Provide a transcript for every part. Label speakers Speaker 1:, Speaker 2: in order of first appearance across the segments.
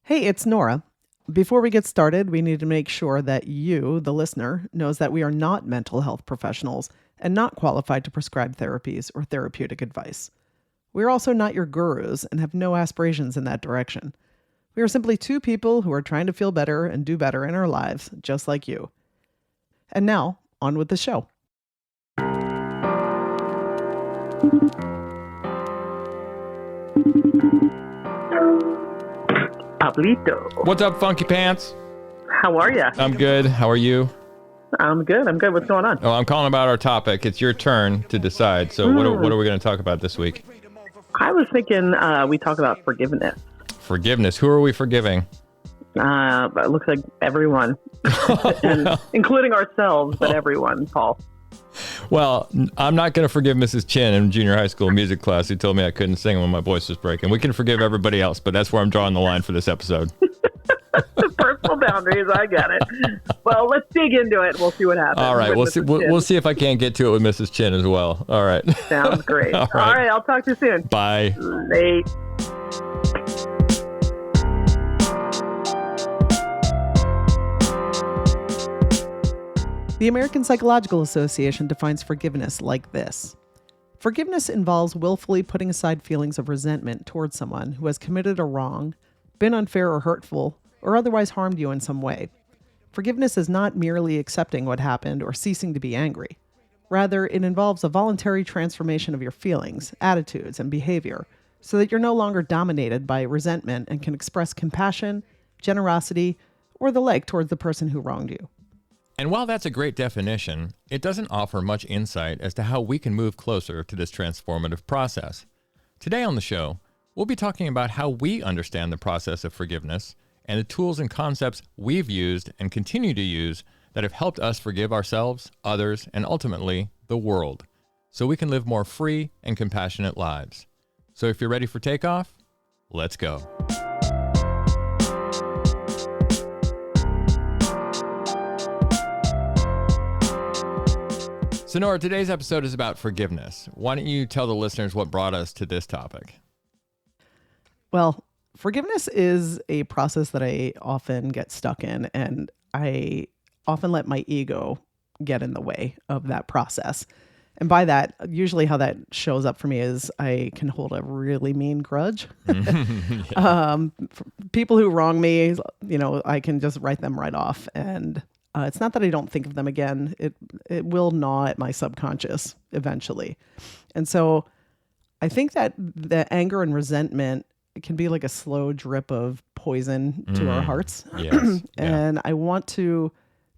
Speaker 1: Hey, it's Nora. Before we get started, we need to make sure that you, the listener, knows that we are not mental health professionals and not qualified to prescribe therapies or therapeutic advice. We are also not your gurus and have no aspirations in that direction. We are simply two people who are trying to feel better and do better in our lives, just like you. And now, on with the show.
Speaker 2: Pablito.
Speaker 3: What's up, Funky Pants?
Speaker 2: How are ya?
Speaker 3: I'm good. How are you?
Speaker 2: I'm good. What's going on?
Speaker 3: Oh, I'm calling about our topic. It's your turn to decide. So what are we going to talk about this week?
Speaker 2: I was thinking we talk about forgiveness.
Speaker 3: Forgiveness. Who are we forgiving?
Speaker 2: It looks like everyone, and, including ourselves, but everyone, Paul.
Speaker 3: Well, I'm not going to forgive Mrs. Chin in junior high school music class who told me I couldn't sing when my voice was breaking. We can forgive everybody else, but that's where I'm drawing the line for this episode.
Speaker 2: Personal boundaries, I get it. Well, let's dig into it. We'll see what happens.
Speaker 3: All right, we'll see if I can't get to it with Mrs. Chin as well. All right.
Speaker 2: Sounds great. All right, I'll talk to you soon.
Speaker 3: Bye.
Speaker 2: Late.
Speaker 1: The American Psychological Association defines forgiveness like this. Forgiveness involves willfully putting aside feelings of resentment towards someone who has committed a wrong, been unfair or hurtful, or otherwise harmed you in some way. Forgiveness is not merely accepting what happened or ceasing to be angry. Rather, it involves a voluntary transformation of your feelings, attitudes, and behavior so that you're no longer dominated by resentment and can express compassion, generosity, or the like towards the person who wronged you.
Speaker 3: And while that's a great definition, it doesn't offer much insight as to how we can move closer to this transformative process. Today on the show, we'll be talking about how we understand the process of forgiveness and the tools and concepts we've used and continue to use that have helped us forgive ourselves, others, and ultimately the world, so we can live more free and compassionate lives. So if you're ready for takeoff, let's go. So Nora, today's episode is about forgiveness. Why don't you tell the listeners what brought us to this topic?
Speaker 1: Well, forgiveness is a process that I often get stuck in, and I often let my ego get in the way of that process. And by that, usually how that shows up for me is I can hold a really mean grudge. People who wrong me, I can just write them right off. And it's not that I don't think of them again. It will gnaw at my subconscious eventually. And so I think that the anger and resentment can be like a slow drip of poison to our hearts.
Speaker 3: Yes.
Speaker 1: And I want to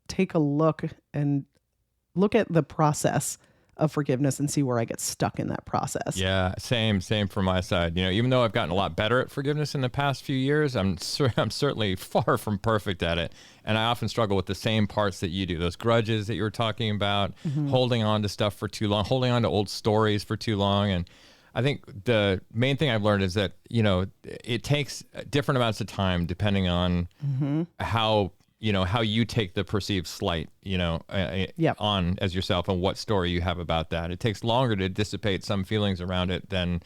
Speaker 1: take a look at the process of forgiveness and see where I get stuck in that process.
Speaker 3: Yeah, same from my side. Even though I've gotten a lot better at forgiveness in the past few years, I'm certainly far from perfect at it. And I often struggle with the same parts that you do. Those grudges that you were talking about, holding on to stuff for too long, holding on to old stories for too long. And I think the main thing I've learned is that, it takes different amounts of time depending on how you take the perceived slight, on as yourself and what story you have about that. It takes longer to dissipate some feelings around it than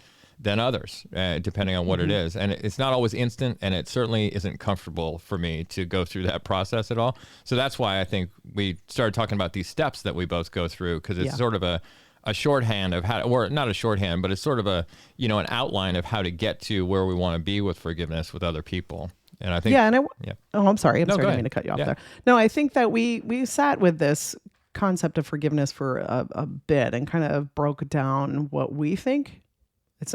Speaker 3: others, depending on what it is. And it's not always instant, and it certainly isn't comfortable for me to go through that process at all. So that's why I think we started talking about these steps that we both go through, because it's sort of a shorthand of how, or not a shorthand, but it's sort of an outline of how to get to where we want to be with forgiveness with other people. And I think,
Speaker 1: Oh, I'm sorry. I didn't mean to cut you off there. No, I think that we sat with this concept of forgiveness for a bit and kind of broke down what we think. It's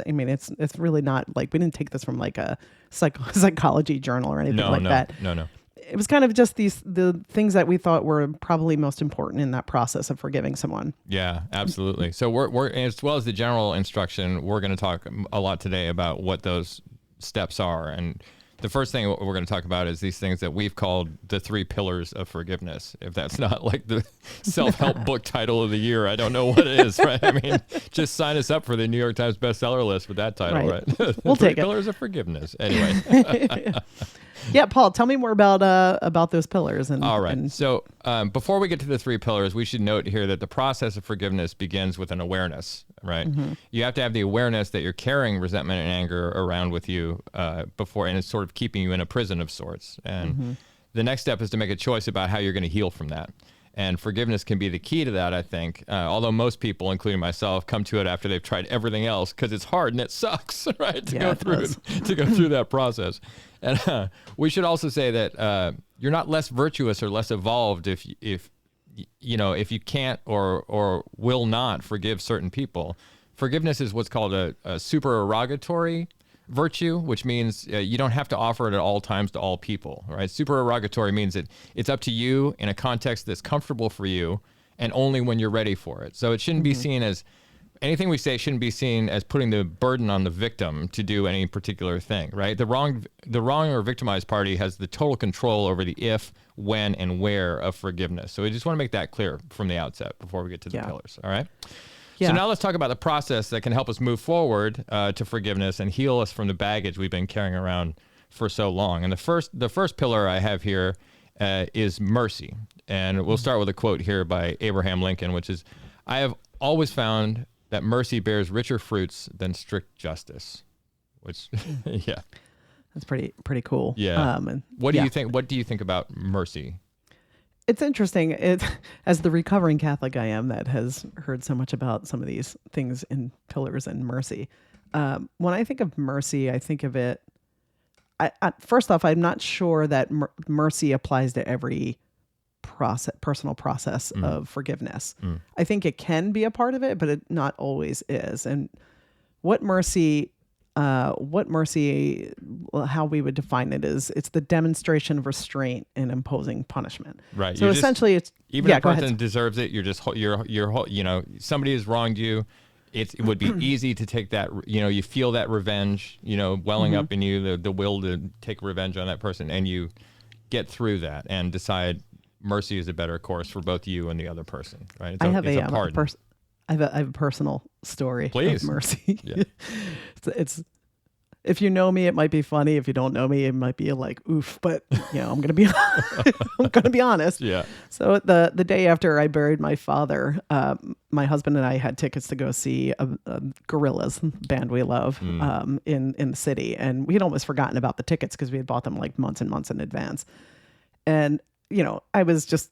Speaker 1: really not like, we didn't take this from like a psychology journal or anything that.
Speaker 3: No.
Speaker 1: It was kind of just the things that we thought were probably most important in that process of forgiving someone.
Speaker 3: Yeah, absolutely. So we're as well as the general instruction, we're going to talk a lot today about what those steps are. And the first thing we're going to talk about is these things that we've called the 3 pillars of forgiveness. If that's not like the self-help book title of the year, I don't know what it is, right? I mean, just sign us up for the New York Times bestseller list with that title, right?
Speaker 1: We'll take it.
Speaker 3: 3 pillars of forgiveness. Anyway.
Speaker 1: Yeah, Paul, tell me more about those pillars. And
Speaker 3: All right.
Speaker 1: and-
Speaker 3: So before we get to the 3 pillars, we should note here that the process of forgiveness begins with an awareness, right? You have to have the awareness that you're carrying resentment and anger around with you before, and it's sort of keeping you in a prison of sorts. And the next step is to make a choice about how you're going to heal from that. And forgiveness can be the key to that, I think. Although most people, including myself, come to it after they've tried everything else because it's hard and it sucks, right? To go through that process. And we should also say that you're not less virtuous or less evolved if you can't or will not forgive certain people. Forgiveness is what's called a supererogatory virtue, which means you don't have to offer it at all times to all people, right? Supererogatory means that it's up to you in a context that's comfortable for you and only when you're ready for it. So it shouldn't be seen as, anything we say shouldn't be seen as putting the burden on the victim to do any particular thing, right? The wrong or victimized party has the total control over the if, when, and where of forgiveness. So we just want to make that clear from the outset before we get to the pillars, all right?
Speaker 1: Yeah.
Speaker 3: So now let's talk about the process that can help us move forward to forgiveness and heal us from the baggage we've been carrying around for so long. And the first pillar I have here is mercy. And we'll start with a quote here by Abraham Lincoln, which is, "I have always found that mercy bears richer fruits than strict justice." Which, yeah.
Speaker 1: That's pretty cool.
Speaker 3: Yeah. What do
Speaker 1: yeah.
Speaker 3: you think? What do you think about mercy?
Speaker 1: It's interesting. As the recovering Catholic I am that has heard so much about some of these things in pillars and mercy. When I think of mercy, I think of it, first off, I'm not sure that mercy applies to every personal process of forgiveness. I think it can be a part of it, but it not always is. And what mercy, how we would define it is, it's the demonstration of restraint in imposing punishment.
Speaker 3: Right.
Speaker 1: So essentially, it's
Speaker 3: even if a person deserves it, somebody has wronged you. It would be easy to take that. You feel that revenge. Welling up in you, the will to take revenge on that person, and you get through that and decide mercy is a better course for both you and the other person. Right.
Speaker 1: I have a personal story
Speaker 3: Please.
Speaker 1: of mercy.
Speaker 3: Yeah.
Speaker 1: It's if you know me, it might be funny. If you don't know me, it might be like oof. But I'm gonna be honest.
Speaker 3: Yeah.
Speaker 1: So the day after I buried my father, my husband and I had tickets to go see a Gorillaz band we love in the city, and we had almost forgotten about the tickets because we had bought them like months and months in advance. And I was just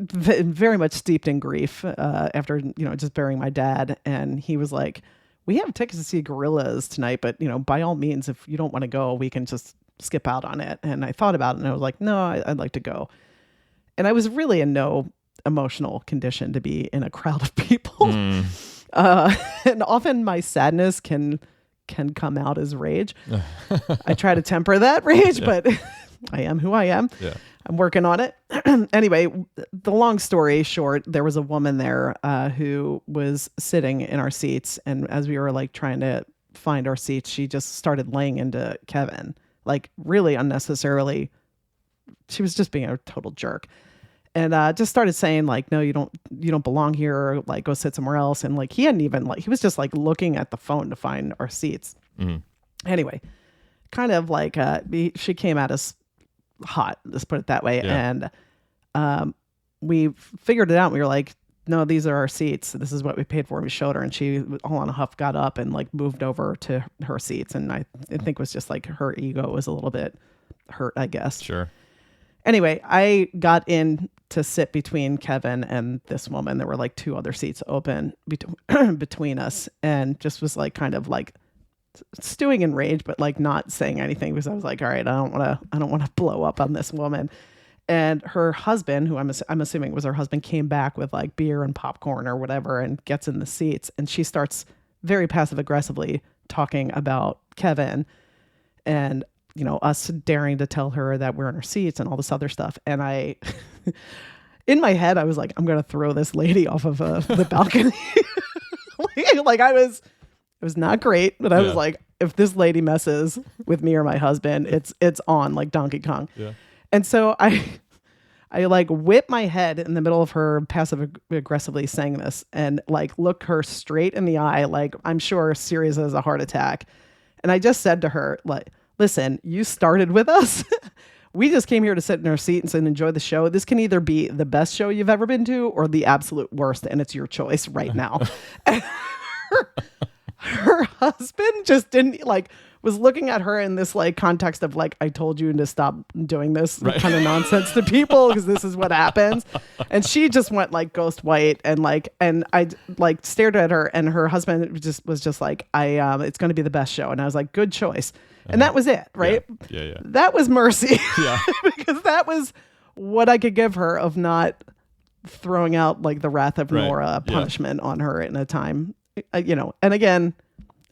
Speaker 1: very much steeped in grief after just burying my dad, and he was like, "We have tickets to see Gorillaz tonight, but by all means, if you don't want to go, we can just skip out on it." And I thought about it, and I was like, "No, I'd like to go." And I was really in no emotional condition to be in a crowd of people, and often my sadness can come out as rage. I try to temper that rage, but I am who I am.
Speaker 3: Yeah.
Speaker 1: I'm working on it. Anyway, the long story short, there was a woman there who was sitting in our seats. And as we were like trying to find our seats, she just started laying into Kevin, like really unnecessarily. She was just being a total jerk. And just started saying like, "No, you don't belong here, or like go sit somewhere else." And like, he hadn't even he was just like looking at the phone to find our seats. Anyway, kind of like she came at us hot, let's put it that way.
Speaker 3: Yeah.
Speaker 1: And we figured it out. We were like, "No, these are our seats. This is what we paid for." And we showed her, and she all on a huff got up and like moved over to her seats. And I think it was just like her ego was a little bit hurt, I guess.
Speaker 3: Sure.
Speaker 1: Anyway, I got in to sit between Kevin and this woman. There were like 2 other seats open between us, and just was like kind of like stewing in rage, but like not saying anything, because I was like, all right, I don't want to blow up on this woman. And her husband, who I'm assuming was her husband, came back with like beer and popcorn or whatever, and gets in the seats, and she starts very passive aggressively talking about Kevin and us daring to tell her that we're in our seats and all this other stuff. And I in my head I was like, I'm gonna throw this lady off of the balcony. It was not great, but I was like, if this lady messes with me or my husband, it's on like Donkey Kong.
Speaker 3: Yeah.
Speaker 1: And so I like whip my head in the middle of her passive aggressively saying this, and like look her straight in the eye, like I'm sure serious as a heart attack. And I just said to her, like, "Listen, you started with us we just came here to sit in our seats and enjoy the show. This can either be the best show you've ever been to or the absolute worst, and it's your choice right now. And her husband just didn't was looking at her in this context of I told you to stop doing this kind of nonsense to people because this is what happens. And she just went ghost white and I stared at her, and her husband was just it's going to be the best show. And I was like, good choice. And that was it, right?
Speaker 3: Yeah.
Speaker 1: That was mercy.
Speaker 3: Yeah.
Speaker 1: Because that was what I could give her of not throwing out the wrath of Nora punishment on her in a time, and again,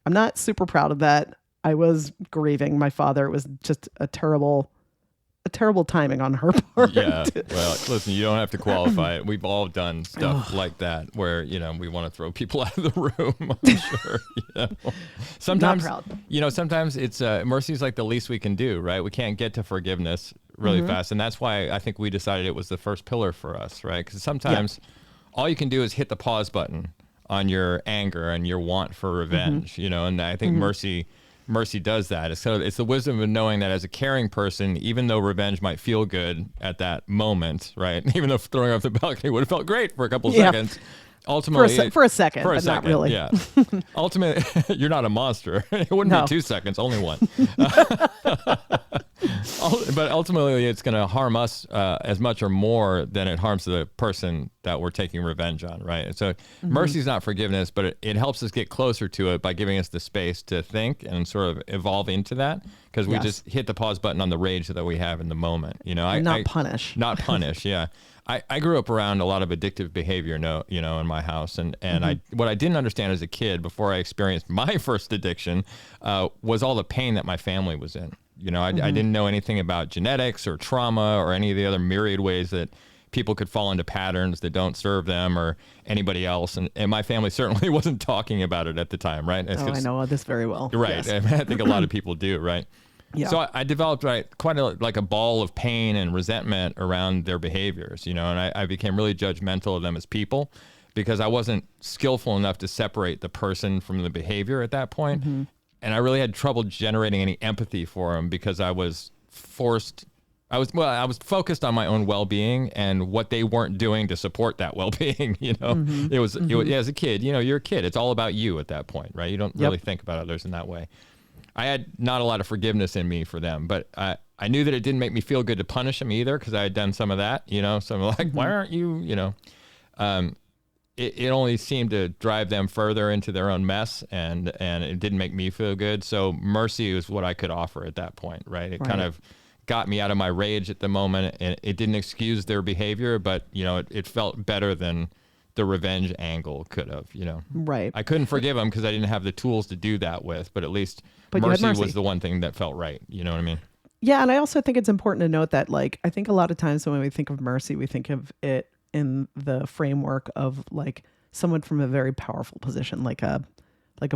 Speaker 1: I'm not super proud of that. I was grieving my father. It was just a terrible timing on her part.
Speaker 3: Yeah. Well, listen, you don't have to qualify it. We've all done stuff like that where, we want to throw people out of the room. I'm sure. Sometimes,
Speaker 1: Not proud.
Speaker 3: Sometimes it's mercy is the least we can do, right? We can't get to forgiveness really fast. And that's why I think we decided it was the first pillar for us, right? Because sometimes all you can do is hit the pause button on your anger and your want for revenge, and I think mercy does that. So it's the wisdom of knowing that as a caring person, even though revenge might feel good at that moment, right? Even though throwing off the balcony would have felt great for a couple seconds, ultimately
Speaker 1: for a second, but not really.
Speaker 3: Yeah. Ultimately, you're not a monster. It wouldn't be 2 seconds, only one. But ultimately, it's going to harm us as much or more than it harms the person that we're taking revenge on, right? And so mercy is not forgiveness, but it helps us get closer to it by giving us the space to think and sort of evolve into that, because we just hit the pause button on the rage that we have in the moment.
Speaker 1: Not punish.
Speaker 3: Not punish, yeah. I grew up around a lot of addictive behavior, in my house, and what I didn't understand as a kid before I experienced my first addiction was all the pain that my family was in. I didn't know anything about genetics or trauma or any of the other myriad ways that people could fall into patterns that don't serve them or anybody else, and my family certainly wasn't talking about it at the time, right?
Speaker 1: I know this very well.
Speaker 3: Right, yes. I think a lot of people do, right? Yeah. So I developed quite a ball of pain and resentment around their behaviors, and I became really judgmental of them as people because I wasn't skillful enough to separate the person from the behavior at that point. And I really had trouble generating any empathy for them because I was focused on my own well-being and what they weren't doing to support that well-being. It was as a kid, you're a kid. It's all about you at that point, right? You don't really think about others in that way. I had not a lot of forgiveness in me for them, but I knew that it didn't make me feel good to punish them either because I had done some of that, so I'm like, why aren't you, it only seemed to drive them further into their own mess, and it didn't make me feel good. So mercy was what I could offer at that point, right? It kind of got me out of my rage at the moment, and it didn't excuse their behavior, but, it felt better than the revenge angle could have,
Speaker 1: Right.
Speaker 3: I couldn't forgive them because I didn't have the tools to do that with, but at least mercy was the one thing that felt right. You know what I mean?
Speaker 1: Yeah, and I also think it's important to note that, I think a lot of times when we think of mercy, we think of it in the framework of someone from a very powerful position, like a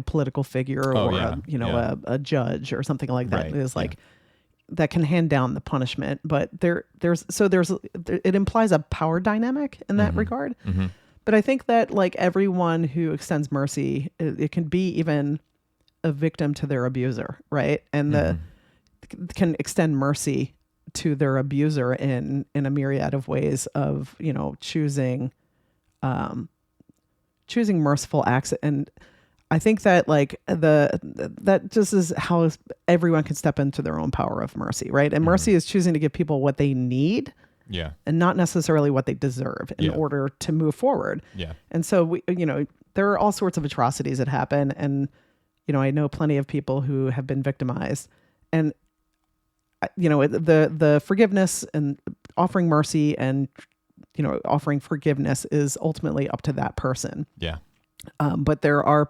Speaker 1: political figure a judge or something like that. Right. That can hand down the punishment, but it implies a power dynamic in that regard. But I think that everyone who extends mercy, it can be even a victim to their abuser, right? And can extend mercy to their abuser in a myriad of ways of, choosing merciful acts. And I think that that just is how everyone can step into their own power of mercy, right? And mercy is choosing to give people what they need, and not necessarily what they deserve in order to move forward. Yeah. And so there are all sorts of atrocities that happen, and I know plenty of people who have been victimized, and the forgiveness and offering mercy and offering forgiveness is ultimately up to that person. Yeah. But there are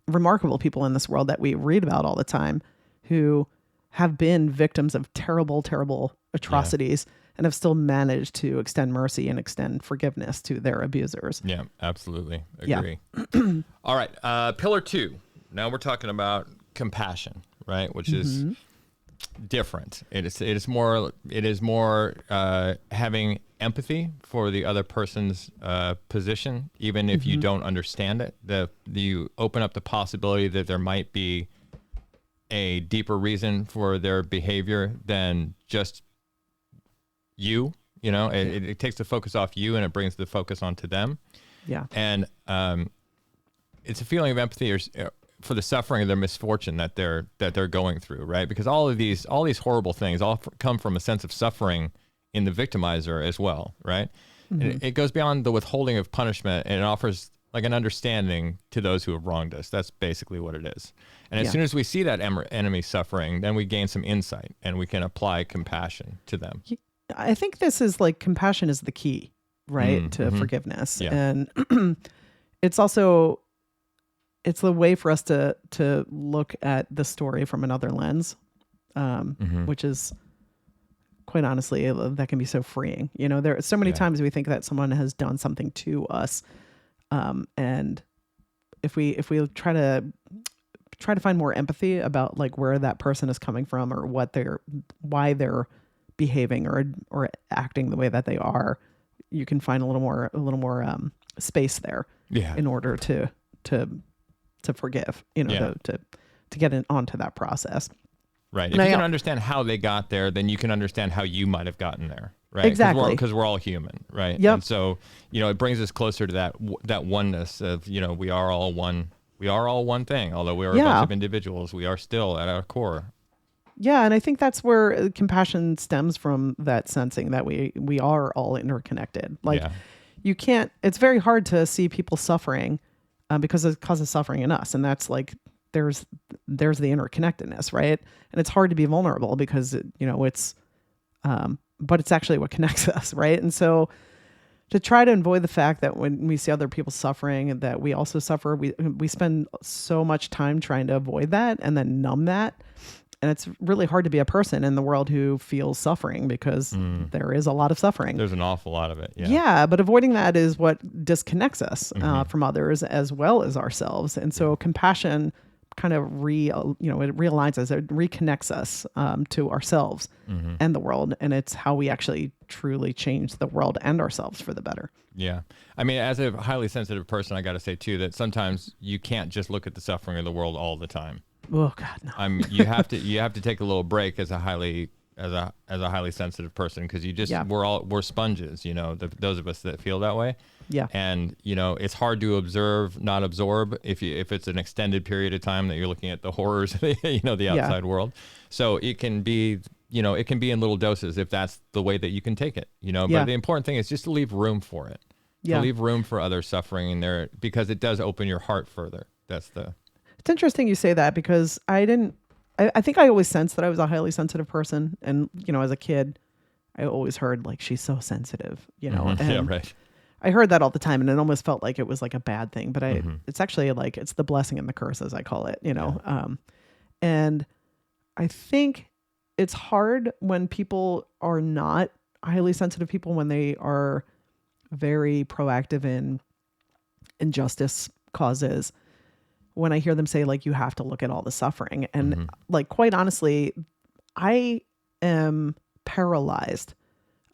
Speaker 1: remarkable people in this world that we read about all the time who have been victims of terrible, terrible atrocities and have still managed to extend mercy and extend forgiveness to their abusers. Yeah, absolutely. Agree. Yeah. All right. Pillar 2. Now we're talking about compassion, right? Which is different. It is more having empathy for the other person's position, even if you don't understand it. You open up the possibility that there might be
Speaker 3: a deeper reason for their behavior than just you. You know, it takes the focus off you and it brings the focus onto them.
Speaker 1: Yeah.
Speaker 3: And it's a feeling of empathy for the suffering of their misfortune that they're going through, right? Because all these horrible things all come from a sense of suffering in the victimizer as well, right?
Speaker 1: Mm-hmm.
Speaker 3: And it goes beyond the withholding of punishment, and it offers like an understanding to those who have wronged us. That's basically what it is. And as soon as we see that enemy suffering, then we gain some insight and we can apply compassion to them.
Speaker 1: I think this is like compassion is the key, right, to forgiveness.
Speaker 3: Yeah.
Speaker 1: And it's also, it's the way for us to look at the story from another lens, which is quite honestly, that can be so freeing. You know, there are so many times we think that someone has done something to us. And if we try to find more empathy about like where that person is coming from or why they're behaving or acting the way that they are, you can find a little more space there in order to forgive, you know, to get onto that process.
Speaker 3: Right. If you can understand how they got there, then you can understand how you might have gotten there. Right.
Speaker 1: Exactly.
Speaker 3: Because we're all human. Right.
Speaker 1: Yep.
Speaker 3: And so, you know, it brings us closer to that oneness of, you know, we are all one thing. Although we are a bunch of individuals, we are still at our core.
Speaker 1: Yeah. And I think that's where compassion stems from, that sensing that we are all interconnected. Like you can't, it's very hard to see people suffering because it causes suffering in us. And that's like, there's the interconnectedness, right? And it's hard to be vulnerable because, you know, it's, but it's actually what connects us, right? And so to try to avoid the fact that when we see other people suffering and that we also suffer, we spend so much time trying to avoid that and then numb that. And it's really hard to be a person in the world who feels suffering because there is a lot of suffering.
Speaker 3: There's an awful lot of it.
Speaker 1: Yeah, but avoiding that is what disconnects us from others as well as ourselves. And so compassion kind of it realigns us, it reconnects us to ourselves and the world. And it's how we actually truly change the world and ourselves for the better. Yeah.
Speaker 3: I mean, as a highly sensitive person, I got to say too, that sometimes you can't just look at the suffering of the world all the time.
Speaker 1: Oh God, no.
Speaker 3: You have to take a little break as a highly sensitive person, because we're sponges, you know, those of us that feel that way.
Speaker 1: Yeah.
Speaker 3: And you know, it's hard to observe, not absorb, if it's an extended period of time that you're looking at the horrors of the outside world. So it can be, you know, it can be in little doses if that's the way that you can take it, you know. But the important thing is just to leave room for it. To leave room for other suffering in there, because it does open your heart further.
Speaker 1: It's interesting you say that, because I think I always sensed that I was a highly sensitive person. And, you know, as a kid, I always heard like, she's so sensitive, you know. And
Speaker 3: yeah, right.
Speaker 1: I heard that all the time, and it almost felt like it was like a bad thing, but it's actually like, it's the blessing and the curse, as I call it, you know? Yeah. And I think it's hard when people are not highly sensitive people, when they are very proactive in injustice causes, when I hear them say like, you have to look at all the suffering. And like, quite honestly, I am paralyzed.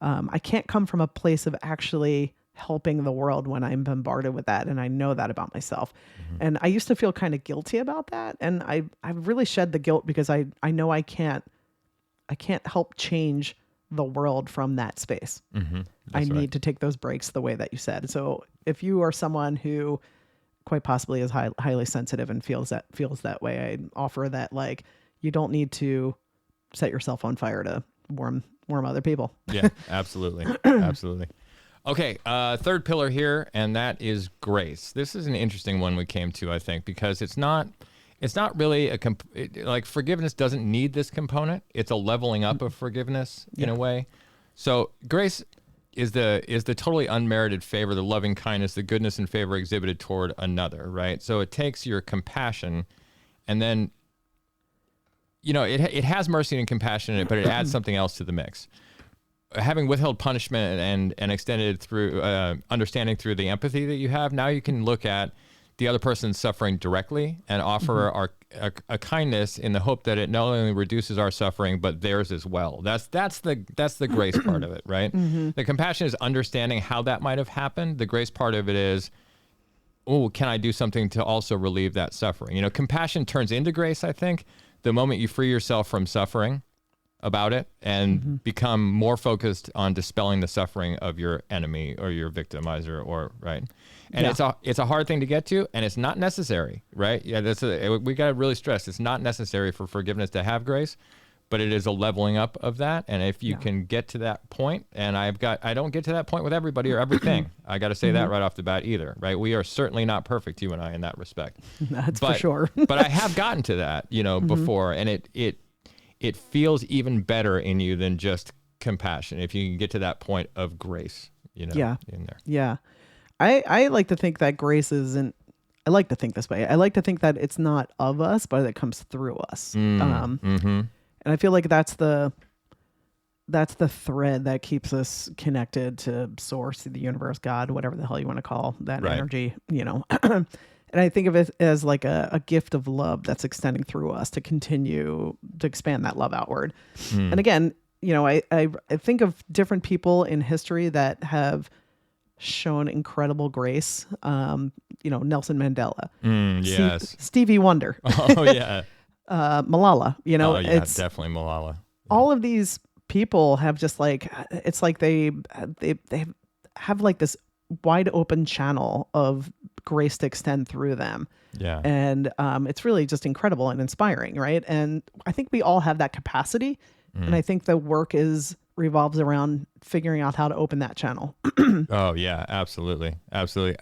Speaker 1: I can't come from a place of actually helping the world when I'm bombarded with that. And I know that about myself. And I used to feel kind of guilty about that. And I've really shed the guilt, because I know I can't help change the world from that space. I need to take those breaks the way that you said. So if you are someone who quite possibly is highly sensitive and feels that way, I offer that, like, you don't need to set yourself on fire to warm other people.
Speaker 3: Yeah, absolutely. Absolutely. Okay. Third pillar here, and that is grace. This is an interesting one we came to, I think, because it's not really like forgiveness doesn't need this component. It's a leveling up of forgiveness in a way. So grace is the totally unmerited favor, the loving kindness, the goodness and favor exhibited toward another, right? So it takes your compassion, and then, you know, it has mercy and compassion in it, but it adds something else to the mix. Having withheld punishment and extended through understanding through the empathy that you have, now you can look at the other person's suffering directly and offer a kindness in the hope that it not only reduces our suffering, but theirs as well. That's the grace part of it, right? The compassion is understanding how that might have happened. The grace part of it is, oh, can I do something to also relieve that suffering? You know, compassion turns into grace, I think. the moment you free yourself from suffering about it and become more focused on dispelling the suffering of your enemy or your victimizer, or right. And it's a hard thing to get to, and it's not necessary, right? Yeah, we got to really stress it's not necessary for forgiveness to have grace, but it is a leveling up of that. And if you can get to that point, and I don't get to that point with everybody or everything. I got to say that right off the bat either, right? We are certainly not perfect, you and I, in that respect.
Speaker 1: That's for sure.
Speaker 3: But I have gotten to that, before, and it feels even better in you than just compassion if you can get to that point of grace, in there.
Speaker 1: Yeah. I like to think that grace isn't, I like to think this way. I like to think that it's not of us, but it comes through us. And I feel like that's the thread that keeps us connected to source, the universe, God, whatever the hell you want to call that energy, And I think of it as like a gift of love that's extending through us to continue to expand that love outward. And again, I think of different people in history that have shown incredible grace. Nelson Mandela.
Speaker 3: Yes.
Speaker 1: Stevie Wonder.
Speaker 3: Oh, yeah.
Speaker 1: Malala.
Speaker 3: It's definitely Malala.
Speaker 1: All of these people have just it's like they have like this wide open channel of grace to extend through them.
Speaker 3: Yeah.
Speaker 1: And it's really just incredible and inspiring, right? And I think we all have that capacity. And I think the work revolves around figuring out how to open that channel.
Speaker 3: Oh, yeah, absolutely. Absolutely.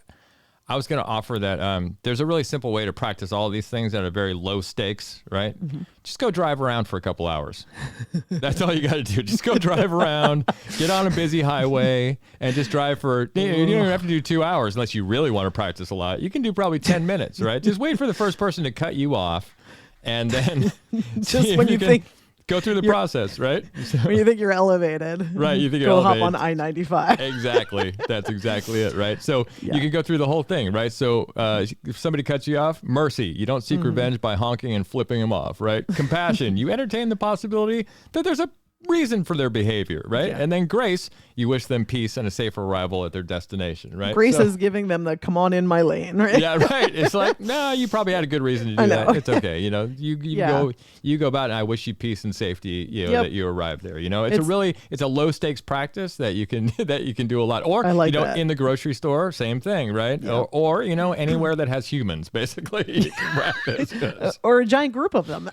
Speaker 3: I was going to offer that there's a really simple way to practice all of these things at a very low stakes, right? Just go drive around for a couple hours. That's all you got to do. Just go drive around, get on a busy highway, and just drive for, you don't even have to do 2 hours unless you really want to practice a lot. You can do probably 10 minutes, right? Just wait for the first person to cut you off, and then
Speaker 1: just when you think,
Speaker 3: go through the process, right?
Speaker 1: When you think you're elevated.
Speaker 3: Right, you think you're
Speaker 1: go
Speaker 3: elevated.
Speaker 1: hop on I-95.
Speaker 3: Exactly. That's exactly it, right? So you can go through the whole thing, right? So if somebody cuts you off, mercy. You don't seek revenge by honking and flipping them off, right? Compassion. You entertain the possibility that there's a reason for their behavior, right? And then grace, you wish them peace and a safe arrival at their destination, right?
Speaker 1: Grace is giving them the come on in my lane, right?
Speaker 3: Yeah, right. It's like, no, you probably had a good reason to do that. It's okay. You go about it, and I wish you peace and safety, that you arrived there. It's a low stakes practice that you can do a lot. Or in the grocery store, same thing, right? Yeah. Or anywhere that has humans, basically. You can practice.
Speaker 1: Or a giant group of them.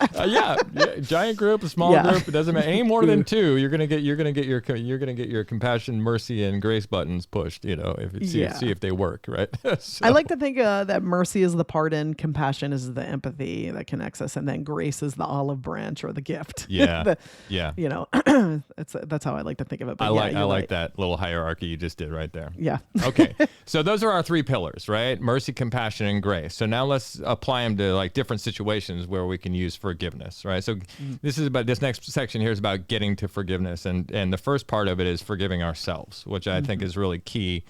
Speaker 3: Giant group, a small group, it doesn't matter. Any more than two, you're gonna get your compassion, mercy, and grace buttons pushed. See if they work, right? So.
Speaker 1: I like to think that mercy is the pardon, compassion is the empathy that connects us, and then grace is the olive branch or the gift.
Speaker 3: Yeah,
Speaker 1: that's how I like to think of it. But
Speaker 3: I like that little hierarchy you just did right there.
Speaker 1: Yeah.
Speaker 3: Okay, so those are our three pillars, right? Mercy, compassion, and grace. So now let's apply them to like different situations where we can use forgiveness, right? So this next section here is about getting to forgiveness, and the first part of it is forgiving ourselves, which I think is really key.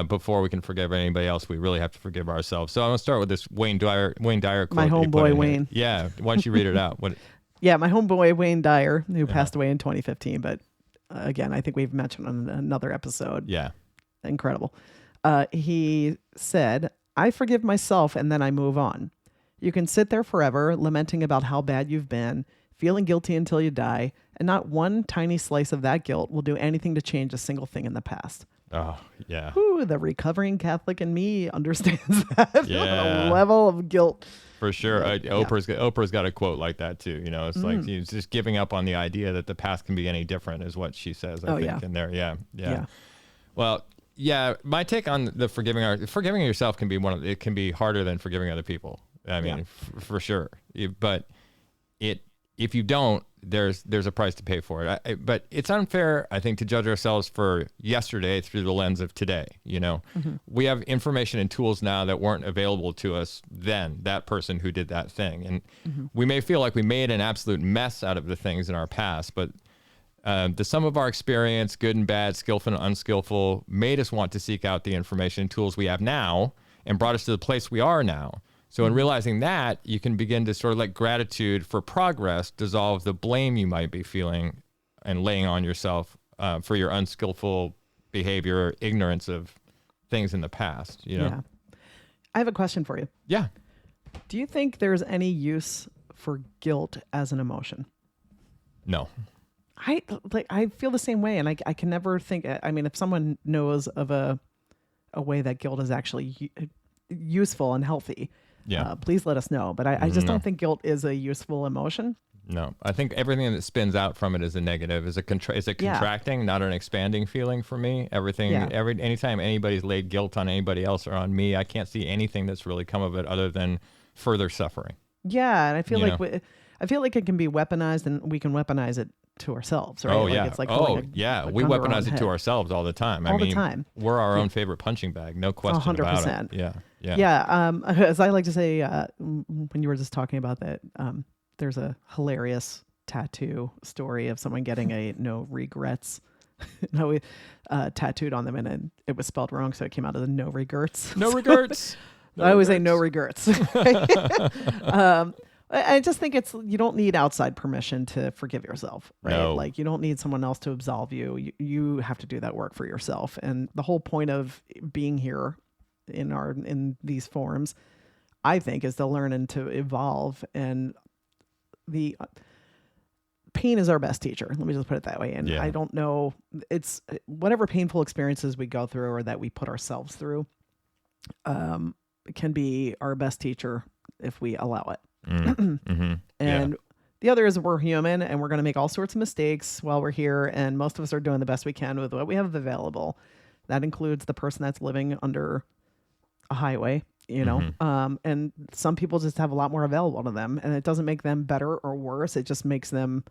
Speaker 3: Before we can forgive anybody else, we really have to forgive ourselves. So I'm gonna start with this Wayne Dyer quote.
Speaker 1: My homeboy Wayne.
Speaker 3: Yeah, why don't you read it out?
Speaker 1: Yeah, my homeboy Wayne Dyer, who passed away in 2015, but again, I think we've mentioned on another episode.
Speaker 3: Yeah,
Speaker 1: incredible. He said, "I forgive myself and then I move on. You can sit there forever lamenting about how bad you've been, feeling guilty until you die, and not one tiny slice of that guilt will do anything to change a single thing in the past."
Speaker 3: Oh, yeah.
Speaker 1: Ooh, the recovering Catholic in me understands that. A level of guilt.
Speaker 3: For sure. Oprah's got a quote like that too. It's like she's just giving up on the idea that the past can be any different is what she says, I think, in there. Yeah. Well, my take on the forgiving yourself can be it can be harder than forgiving other people. I mean, for sure. But if you don't, there's a price to pay for it. But it's unfair, I think, to judge ourselves for yesterday through the lens of today. We have information and tools now that weren't available to us then, that person who did that thing. And we may feel like we made an absolute mess out of the things in our past, but the sum of our experience, good and bad, skillful and unskillful, made us want to seek out the information and tools we have now and brought us to the place we are now. So in realizing that, you can begin to sort of let gratitude for progress dissolve the blame you might be feeling and laying on yourself for your unskillful behavior or ignorance of things in the past. Yeah.
Speaker 1: I have a question for you.
Speaker 3: Yeah.
Speaker 1: Do you think there's any use for guilt as an emotion?
Speaker 3: No.
Speaker 1: I feel the same way, and I can never think. I mean, if someone knows of a way that guilt is actually useful and healthy, please let us know. But I just don't think guilt is a useful emotion.
Speaker 3: No, I think everything that spins out from it is a negative, is a contracting, not an expanding feeling for me. Anytime anybody's laid guilt on anybody else or on me, I can't see anything that's really come of it other than further suffering.
Speaker 1: Yeah, and I feel like it can be weaponized, and we can weaponize it to ourselves, right?
Speaker 3: Oh, yeah.
Speaker 1: It's like
Speaker 3: we weaponize it to ourselves all the time.
Speaker 1: The time.
Speaker 3: We're our own favorite punching bag, no question 100%. About it.
Speaker 1: Yeah. As I like to say, when you were just talking about that, there's a hilarious tattoo story of someone getting a no regrets tattooed on them, and it was spelled wrong, so it came out as no regrets.
Speaker 3: No regrets.
Speaker 1: I always say no regrets. I just think you don't need outside permission to forgive yourself, right?
Speaker 3: No.
Speaker 1: Like, you don't need someone else to absolve you. You have to do that work for yourself. And the whole point of being here in these forms, I think, is to learn and to evolve. And the pain is our best teacher. Let me just put it that way. And I don't know, it's whatever painful experiences we go through or that we put ourselves through, can be our best teacher if we allow it. And the other is we're human, and we're going to make all sorts of mistakes while we're here. And most of us are doing the best we can with what we have available. That includes the person that's living under a highway, and some people just have a lot more available to them, and it doesn't make them better or worse. It just makes them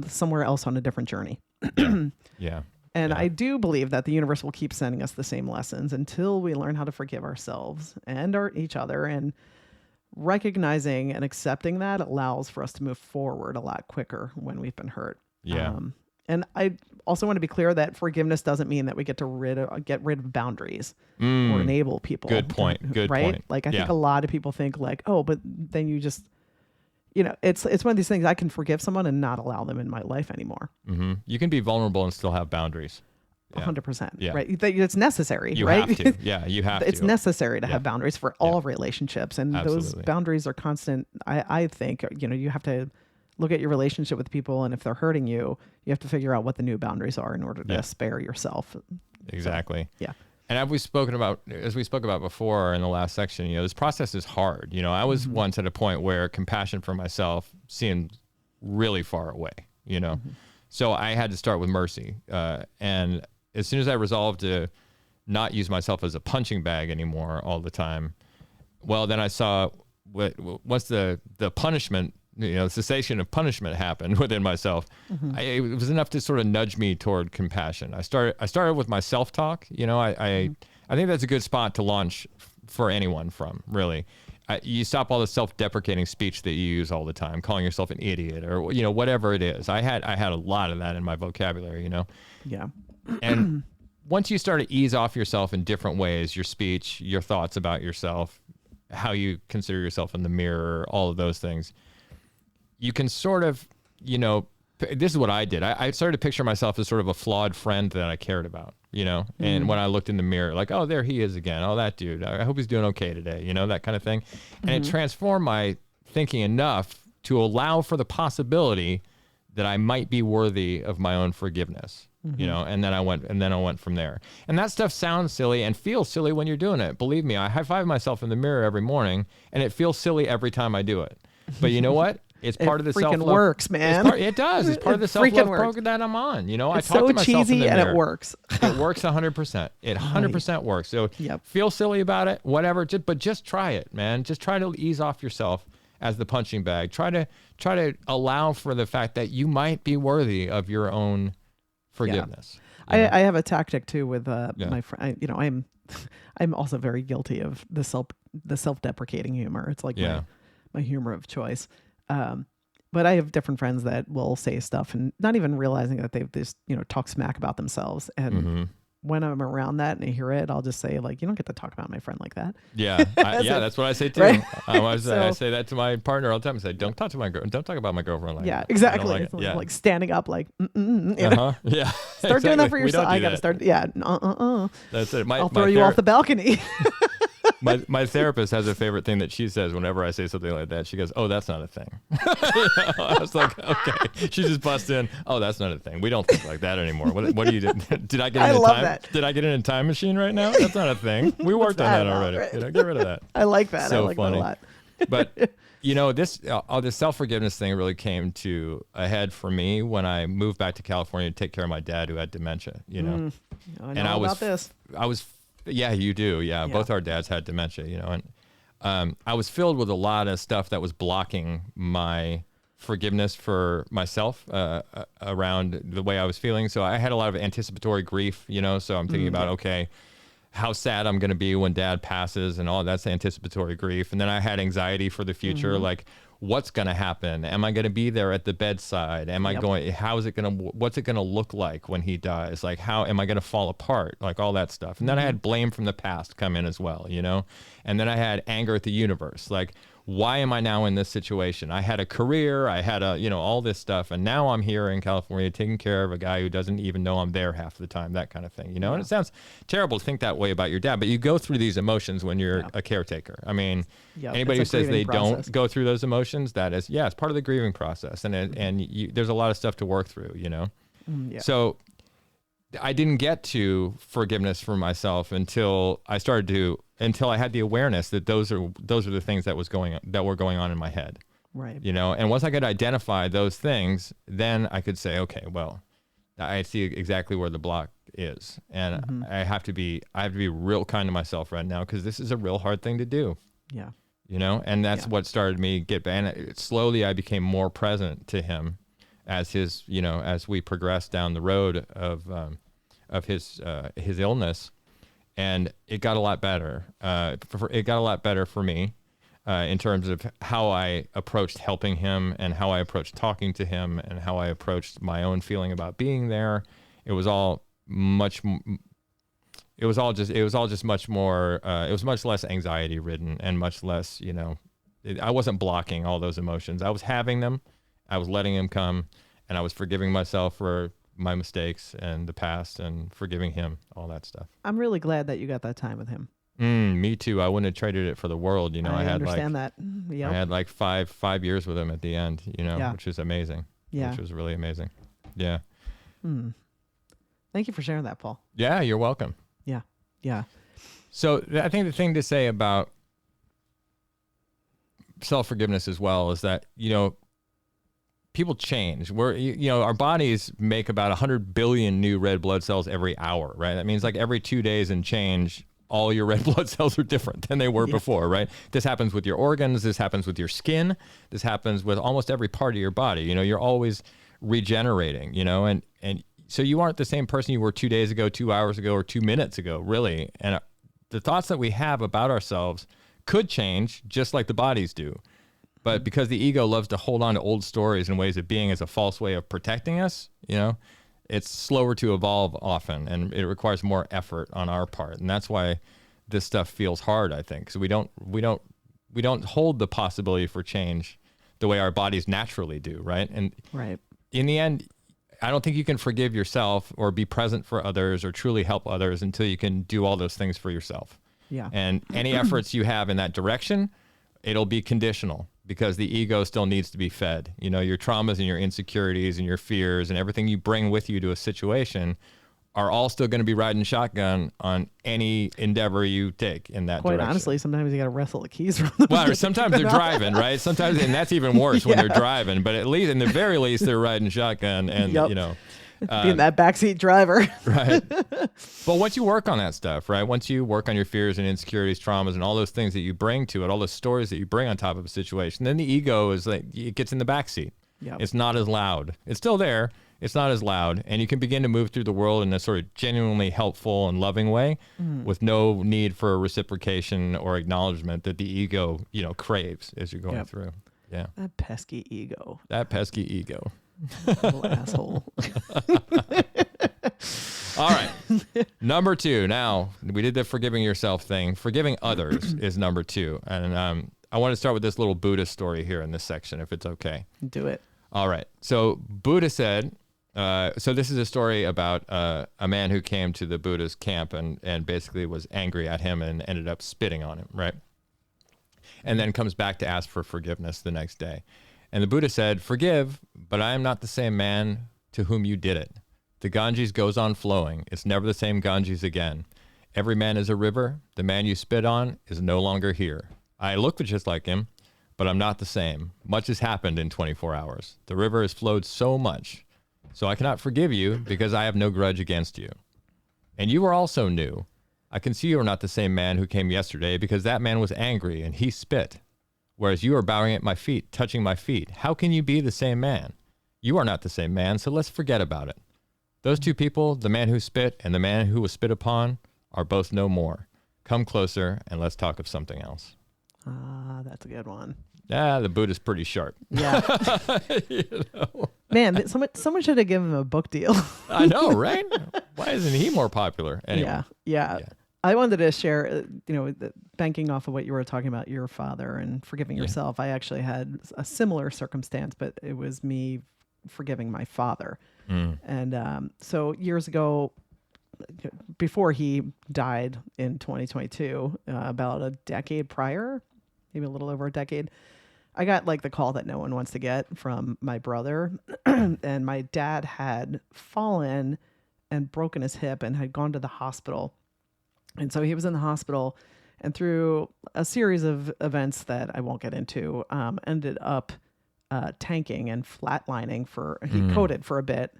Speaker 1: somewhere else on a different journey. And I do believe that the universe will keep sending us the same lessons until we learn how to forgive ourselves and each other. And recognizing and accepting that allows for us to move forward a lot quicker when we've been hurt. And I also want to be clear that forgiveness doesn't mean that we get rid of boundaries or enable people.
Speaker 3: Good point. Good
Speaker 1: right?
Speaker 3: point.
Speaker 1: Like, I think a lot of people think like, oh, but then you just, it's one of these things. I can forgive someone and not allow them in my life anymore.
Speaker 3: You can be vulnerable and still have boundaries.
Speaker 1: 100%. Right. It's necessary.
Speaker 3: You
Speaker 1: right?
Speaker 3: have to. Yeah, you have to.
Speaker 1: It's necessary to have boundaries for all relationships, and those boundaries are constant. I think you have to look at your relationship with people, and if they're hurting you, you have to figure out what the new boundaries are in order to spare yourself.
Speaker 3: Exactly.
Speaker 1: So,
Speaker 3: And as we spoke about before in the last section, this process is hard. I was once at a point where compassion for myself seemed really far away. So I had to start with mercy, and as soon as I resolved to not use myself as a punching bag anymore all the time, well, then I saw once the punishment, cessation of punishment happened within myself. It was enough to sort of nudge me toward compassion. I started with my self-talk. I think that's a good spot to launch for anyone from, really. You stop all the self-deprecating speech that you use all the time, calling yourself an idiot or whatever it is. I had a lot of that in my vocabulary. And once you start to ease off yourself in different ways, your speech, your thoughts about yourself, how you consider yourself in the mirror, all of those things, you can sort of, this is what I did. I started to picture myself as sort of a flawed friend that I cared about, and when I looked in the mirror, like, oh, there he is again. Oh, that dude. I hope he's doing okay today, that kind of thing. And it transformed my thinking enough to allow for the possibility that I might be worthy of my own forgiveness. And then I went from there. And that stuff sounds silly and feels silly when you're doing it. Believe me, I high five myself in the mirror every morning, and it feels silly every time I do it. But you know what? It's part of the self-love.
Speaker 1: It works, man.
Speaker 3: It does. It's part of the self-love program that I'm on. I talk to myself
Speaker 1: cheesy
Speaker 3: in the mirror.
Speaker 1: And it works.
Speaker 3: It works 100%. It 100% works. So feel silly about it, whatever. But just try it, man. Just try to ease off yourself as the punching bag. Try to allow for the fact that you might be worthy of your own forgiveness.
Speaker 1: I have a tactic too with my friend. I'm also very guilty of the self-deprecating humor. It's like my humor of choice. But I have different friends that will say stuff and not even realizing that they've just talk smack about themselves. And when I'm around that and I hear it, I'll just say, like, you don't get to talk about my friend like that.
Speaker 3: That's what I say too.
Speaker 1: Right?
Speaker 3: I say that to my partner all the time. I say, don't talk about my girlfriend like that.
Speaker 1: Exactly. Like standing up, like,
Speaker 3: Start
Speaker 1: doing that for yourself. I got to start. That's it. I'll throw you off the balcony.
Speaker 3: My therapist has a favorite thing that she says whenever I say something like that. She goes, "Oh, that's not a thing." I was like, "Okay." She just busts in, "Oh, that's not a thing. We don't think like that anymore." What do you do? Did I get in a time?
Speaker 1: that.
Speaker 3: Did I get in a time machine right now? That's not a thing. We worked on that already.
Speaker 1: Right?
Speaker 3: Get rid of that.
Speaker 1: I like that.
Speaker 3: So
Speaker 1: I like
Speaker 3: funny.
Speaker 1: that a lot.
Speaker 3: But this self-forgiveness thing really came to a head for me when I moved back to California to take care of my dad who had dementia.
Speaker 1: I know about this.
Speaker 3: Yeah, you do. Yeah, both our dads had dementia. And I was filled with a lot of stuff that was blocking my forgiveness for myself around the way I was feeling. So I had a lot of anticipatory grief. So I'm thinking about how sad I'm going to be when dad passes and all that's anticipatory grief. And then I had anxiety for the future, like what's going to happen? Am I going to be there at the bedside? Am I going, what's it going to look like when he dies? Like, how am I going to fall apart? Like all that stuff. And then I had blame from the past come in as well, and then I had anger at the universe. Like, why am I now in this situation? I had a career, I had all this stuff, and now I'm here in California taking care of a guy who doesn't even know I'm there half the time, that kind of thing, And it sounds terrible to think that way about your dad, but you go through these emotions when you're a caretaker. I mean, anybody who says they don't go through those emotions, that is, it's part of the grieving process, and there's a lot of stuff to work through, So I didn't get to forgiveness for myself until I had the awareness that those are the things that were going on in my head.
Speaker 1: Right.
Speaker 3: And once I could identify those things, then I could say, okay, well, I see exactly where the block is. And I have to be real kind to myself right now, because this is a real hard thing to do.
Speaker 1: Yeah.
Speaker 3: And that's what started me get back. And slowly I became more present to him as as we progressed down the road of his illness. And it got a lot better. It got a lot better for me in terms of how I approached helping him and how I approached talking to him and how I approached my own feeling about being there. It was all much more. It was much less anxiety ridden and much less. I wasn't blocking all those emotions. I was having them. I was letting them come, and I was forgiving myself for my mistakes and the past and forgiving him, all that stuff.
Speaker 1: I'm really glad that you got that time with him.
Speaker 3: Me too. I wouldn't have traded it for the world.
Speaker 1: I understand that.
Speaker 3: I had like five years with him at the end, which is amazing.
Speaker 1: Yeah.
Speaker 3: Which was really amazing. Yeah.
Speaker 1: Thank you for sharing that, Paul.
Speaker 3: Yeah, you're welcome.
Speaker 1: Yeah. Yeah. So
Speaker 3: I think the thing to say about self-forgiveness as well is that, people change. Our bodies make about 100 billion new red blood cells every hour, right? That means like every 2 days and change, all your red blood cells are different than they were before, right? This happens with your organs. This happens with your skin. This happens with almost every part of your body. You're always regenerating, and so you aren't the same person you were 2 days ago, 2 hours ago, or 2 minutes ago, really. And the thoughts that we have about ourselves could change just like the bodies do. But because the ego loves to hold on to old stories and ways of being as a false way of protecting us, it's slower to evolve often, and it requires more effort on our part. And that's why this stuff feels hard, I think. So we don't hold the possibility for change the way our bodies naturally do, right? And in the end, I don't think you can forgive yourself or be present for others or truly help others until you can do all those things for yourself.
Speaker 1: Yeah.
Speaker 3: And any efforts you have in that direction, it'll be conditional, because the ego still needs to be fed. Your traumas and your insecurities and your fears and everything you bring with you to a situation are all still going to be riding shotgun on any endeavor you take in that direction.
Speaker 1: Quite honestly, sometimes you got to wrestle the keys from them.
Speaker 3: Well, sometimes they're driving, right? Sometimes, and that's even worse when they're driving. But at least, in the very least, they're riding shotgun, and
Speaker 1: being that backseat driver.
Speaker 3: Right. But once you work on that stuff, right? Once you work on your fears and insecurities, traumas, and all those things that you bring to it, all those stories that you bring on top of a situation, then the ego is like, it gets in the backseat.
Speaker 1: Yep.
Speaker 3: It's not as loud. It's still there. It's not as loud. And you can begin to move through the world in a sort of genuinely helpful and loving way with no need for reciprocation or acknowledgement that the ego, craves as you're going through. Yeah.
Speaker 1: That pesky ego.
Speaker 3: Little
Speaker 1: asshole.
Speaker 3: All right. Number 2. Now, we did the forgiving yourself thing. Forgiving others is number 2. And I want to start with this little Buddhist story here in this section, if it's okay.
Speaker 1: Do it.
Speaker 3: All right. So Buddha said, So this is a story about a man who came to the Buddha's camp and basically was angry at him and ended up spitting on him, right? And then comes back to ask for forgiveness the next day. And the Buddha said, "Forgive, but I am not the same man to whom you did it. The Ganges goes on flowing. It's never the same Ganges again. Every man is a river. The man you spit on is no longer here. I look just like him, but I'm not the same. Much has happened in 24 hours. The river has flowed so much. So I cannot forgive you because I have no grudge against you. And you are also new. I can see you are not the same man who came yesterday because that man was angry and he spit. Whereas you are bowing at my feet, touching my feet. How can you be the same man? You are not the same man, so let's forget about it. Those two people, the man who spit and the man who was spit upon, are both no more. Come closer and let's talk of something else."
Speaker 1: That's a good one.
Speaker 3: The Buddha's pretty sharp.
Speaker 1: Yeah.
Speaker 3: You know?
Speaker 1: Man, someone should have given him a book deal.
Speaker 3: I know, right? Why isn't he more popular? Anyway.
Speaker 1: Yeah. I wanted to share, banking off of what you were talking about, your father and forgiving yourself. I actually had a similar circumstance, but it was me forgiving my father. And so years ago, before he died in 2022, about a decade prior, maybe a little over a decade, I got like the call that no one wants to get from my brother. And my dad had fallen and broken his hip and had gone to the hospital. And so he was in the hospital, and through a series of events that I won't get into, ended up tanking and flatlining he coded for a bit,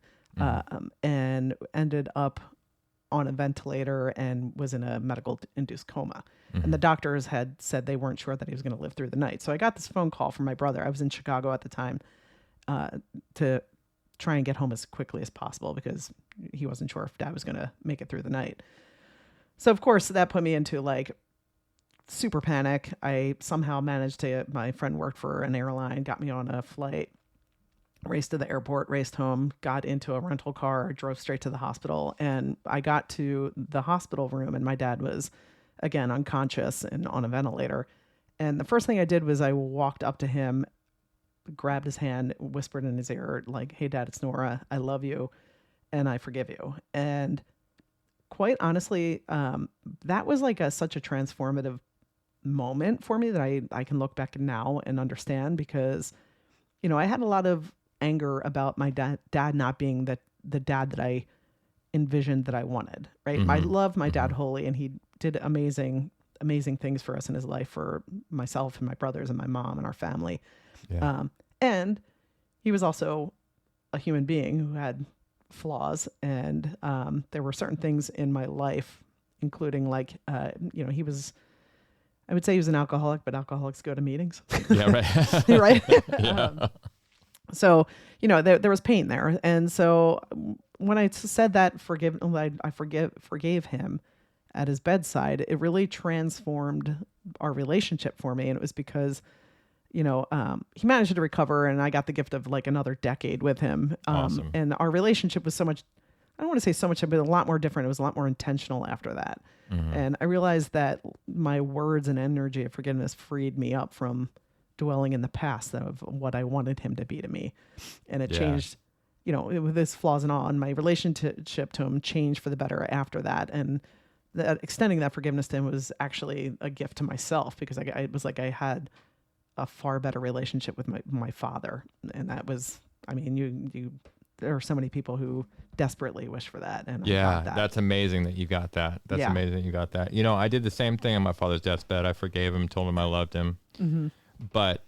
Speaker 1: and ended up on a ventilator and was in a medical induced coma. And the doctors had said they weren't sure that he was going to live through the night. So I got this phone call from my brother. I was in Chicago at the time, to try and get home as quickly as possible because he wasn't sure if dad was going to make it through the night. So of course that put me into like super panic. I somehow managed my friend worked for an airline, got me on a flight, raced to the airport, raced home, got into a rental car, drove straight to the hospital. And I got to the hospital room and my dad was again unconscious and on a ventilator. And the first thing I did was I walked up to him, grabbed his hand, whispered in his ear, like, "Hey Dad, it's Nora. I love you and I forgive you." And quite honestly, that was like such a transformative moment for me that I can look back now and understand because, I had a lot of anger about my dad not being the dad that I envisioned that I wanted, right? I love my dad wholly, and he did amazing things for us in his life, for myself and my brothers and my mom and our family.
Speaker 3: Yeah.
Speaker 1: And he was also a human being who had flaws, and there were certain things in my life, including like he was, I would say he was an alcoholic, but alcoholics go to meetings.
Speaker 3: Yeah, right.
Speaker 1: Right.
Speaker 3: Yeah.
Speaker 1: So there was pain there, and so when I said that I forgave him at his bedside, it really transformed our relationship for me, and it was because he managed to recover, and I got the gift of like another decade with him.
Speaker 3: Awesome.
Speaker 1: And our relationship was so much, I don't want to say so much, but a lot more different. It was a lot more intentional after that. And I realized that my words and energy of forgiveness freed me up from dwelling in the past of what I wanted him to be to me. And it changed, with his flaws and all, and my relationship to him changed for the better after that. And extending that forgiveness to him was actually a gift to myself, because it was like I had a far better relationship with my father. And that was, there are so many people who desperately wish for that. And I got that.
Speaker 3: That's amazing that you got that. That's amazing that you got that. I did the same thing on my father's deathbed. I forgave him, told him I loved him, but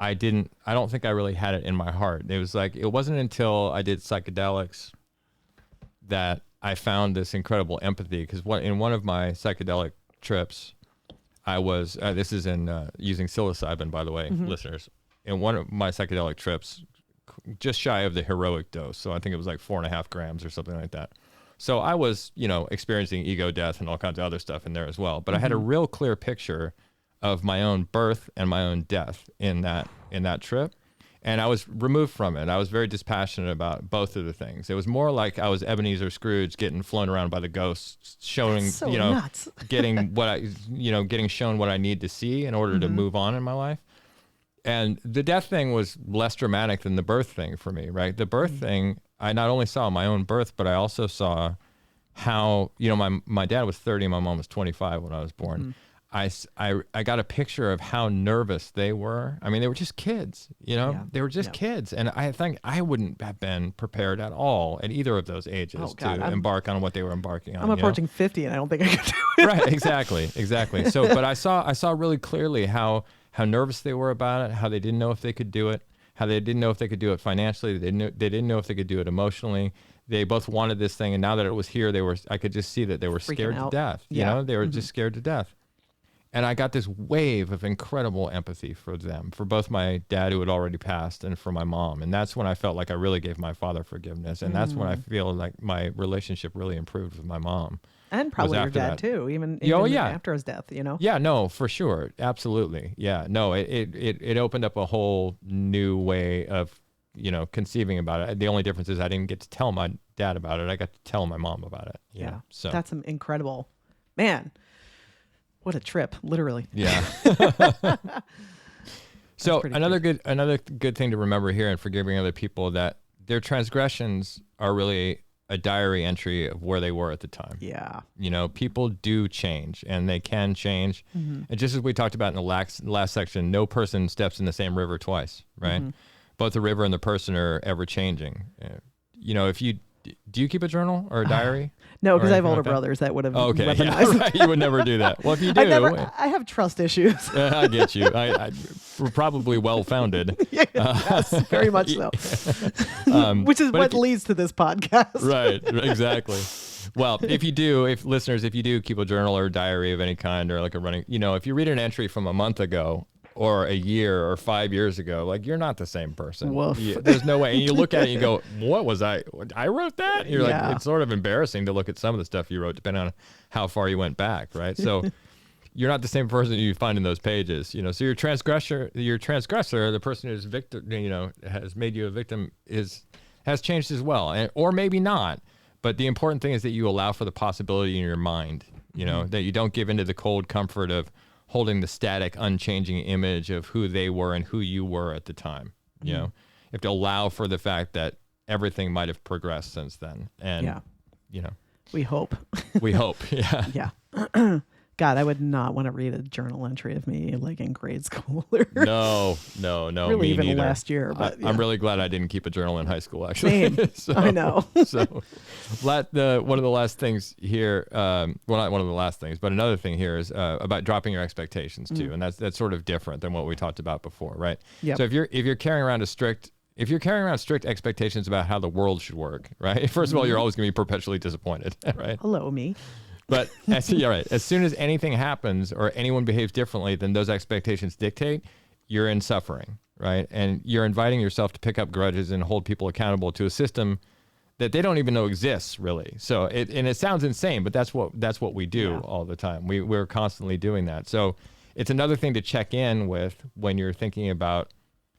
Speaker 3: I don't think I really had it in my heart. It was like, it wasn't until I did psychedelics that I found this incredible empathy. Because in one of my psychedelic trips, I was, this is in using psilocybin, by the way, listeners. In one of my psychedelic trips, just shy of the heroic dose. So I think it was like 4.5 grams or something like that. So I was, experiencing ego death and all kinds of other stuff in there as well. But I had a real clear picture of my own birth and my own death in that trip. And I was removed from it. I was very dispassionate about both of the things. It was more like I was Ebenezer Scrooge getting flown around by the ghosts, showing,
Speaker 1: nuts.
Speaker 3: getting getting shown what I need to see in order to move on in my life. And the death thing was less dramatic than the birth thing for me, right? The birth thing, I not only saw my own birth, but I also saw how, my dad was 30, my mom was 25 when I was born.
Speaker 1: Mm-hmm.
Speaker 3: I got a picture of how nervous they were. I mean, they were just kids,
Speaker 1: Yeah.
Speaker 3: they were just kids. And I think I wouldn't have been prepared at all at either of those ages embark on what they were embarking on.
Speaker 1: I'm approaching 50 and I don't think I could do it.
Speaker 3: Right. Exactly. So, but I saw really clearly how nervous they were about it, how they didn't know if they could do it, how they didn't know if they could do it financially. They didn't know if they could do it emotionally. They both wanted this thing. And now that it was here, I could just see that they were scared to death. They were just scared to death. And I got this wave of incredible empathy for them, for both my dad who had already passed and for my mom. And that's when I felt like I really gave my father forgiveness. And that's when I feel like my relationship really improved with my mom.
Speaker 1: And probably your dad too, even after his death,
Speaker 3: Yeah, no, for sure. Absolutely. Yeah, no, it opened up a whole new way of, conceiving about it. The only difference is I didn't get to tell my dad about it. I got to tell my mom about it.
Speaker 1: Yeah.
Speaker 3: So
Speaker 1: that's incredible. Man. What a trip, literally.
Speaker 3: Yeah. So another good thing to remember here in forgiving other people, that their transgressions are really a diary entry of where they were at the time.
Speaker 1: Yeah.
Speaker 3: People do change, and they can change. Mm-hmm. And just as we talked about in the last section, no person steps in the same river twice, right? Mm-hmm. Both the river and the person are ever changing. Do you keep a journal or a diary?
Speaker 1: No, because I have older brothers that would have
Speaker 3: weaponized. Yeah, right. You would never do that. Well, if you do...
Speaker 1: I have trust issues.
Speaker 3: I get you. We're probably well-founded.
Speaker 1: Yes, very much so. Which is what leads to this podcast.
Speaker 3: Right, exactly. Well, if you do keep a journal or a diary of any kind, or like a running... if you read an entry from a month ago, or a year or 5 years ago, like, you're not the same person. There's no way. And you look at it and you go, what was I wrote that? And you're like, it's sort of embarrassing to look at some of the stuff you wrote, depending on how far you went back, right? So you're not the same person you find in those pages, so your transgressor, the person who's victim, has made you a victim, has changed as well. Or maybe not. But the important thing is that you allow for the possibility in your mind, that you don't give into the cold comfort of holding the static, unchanging image of who they were and who you were at the time. You have to allow for the fact that everything might have progressed since then. And,
Speaker 1: we hope.
Speaker 3: Yeah.
Speaker 1: Yeah. God, I would not want to read a journal entry of me like in grade school.
Speaker 3: No.
Speaker 1: Really,
Speaker 3: me
Speaker 1: even
Speaker 3: neither.
Speaker 1: Last year. But
Speaker 3: I'm really glad I didn't keep a journal in high school, actually.
Speaker 1: Same. I know.
Speaker 3: So one of the last things here, well, not one of the last things, but another thing here is about dropping your expectations too. And that's sort of different than what we talked about before, right?
Speaker 1: Yep.
Speaker 3: So if you're carrying around strict expectations about how the world should work, right? First of all, you're always going to be perpetually disappointed, right?
Speaker 1: Hello, me.
Speaker 3: But as soon as anything happens or anyone behaves differently than those expectations dictate, you're in suffering, right? And you're inviting yourself to pick up grudges and hold people accountable to a system that they don't even know exists, really. So it sounds insane, but that's what we do all the time. We're constantly doing that. So it's another thing to check in with when you're thinking about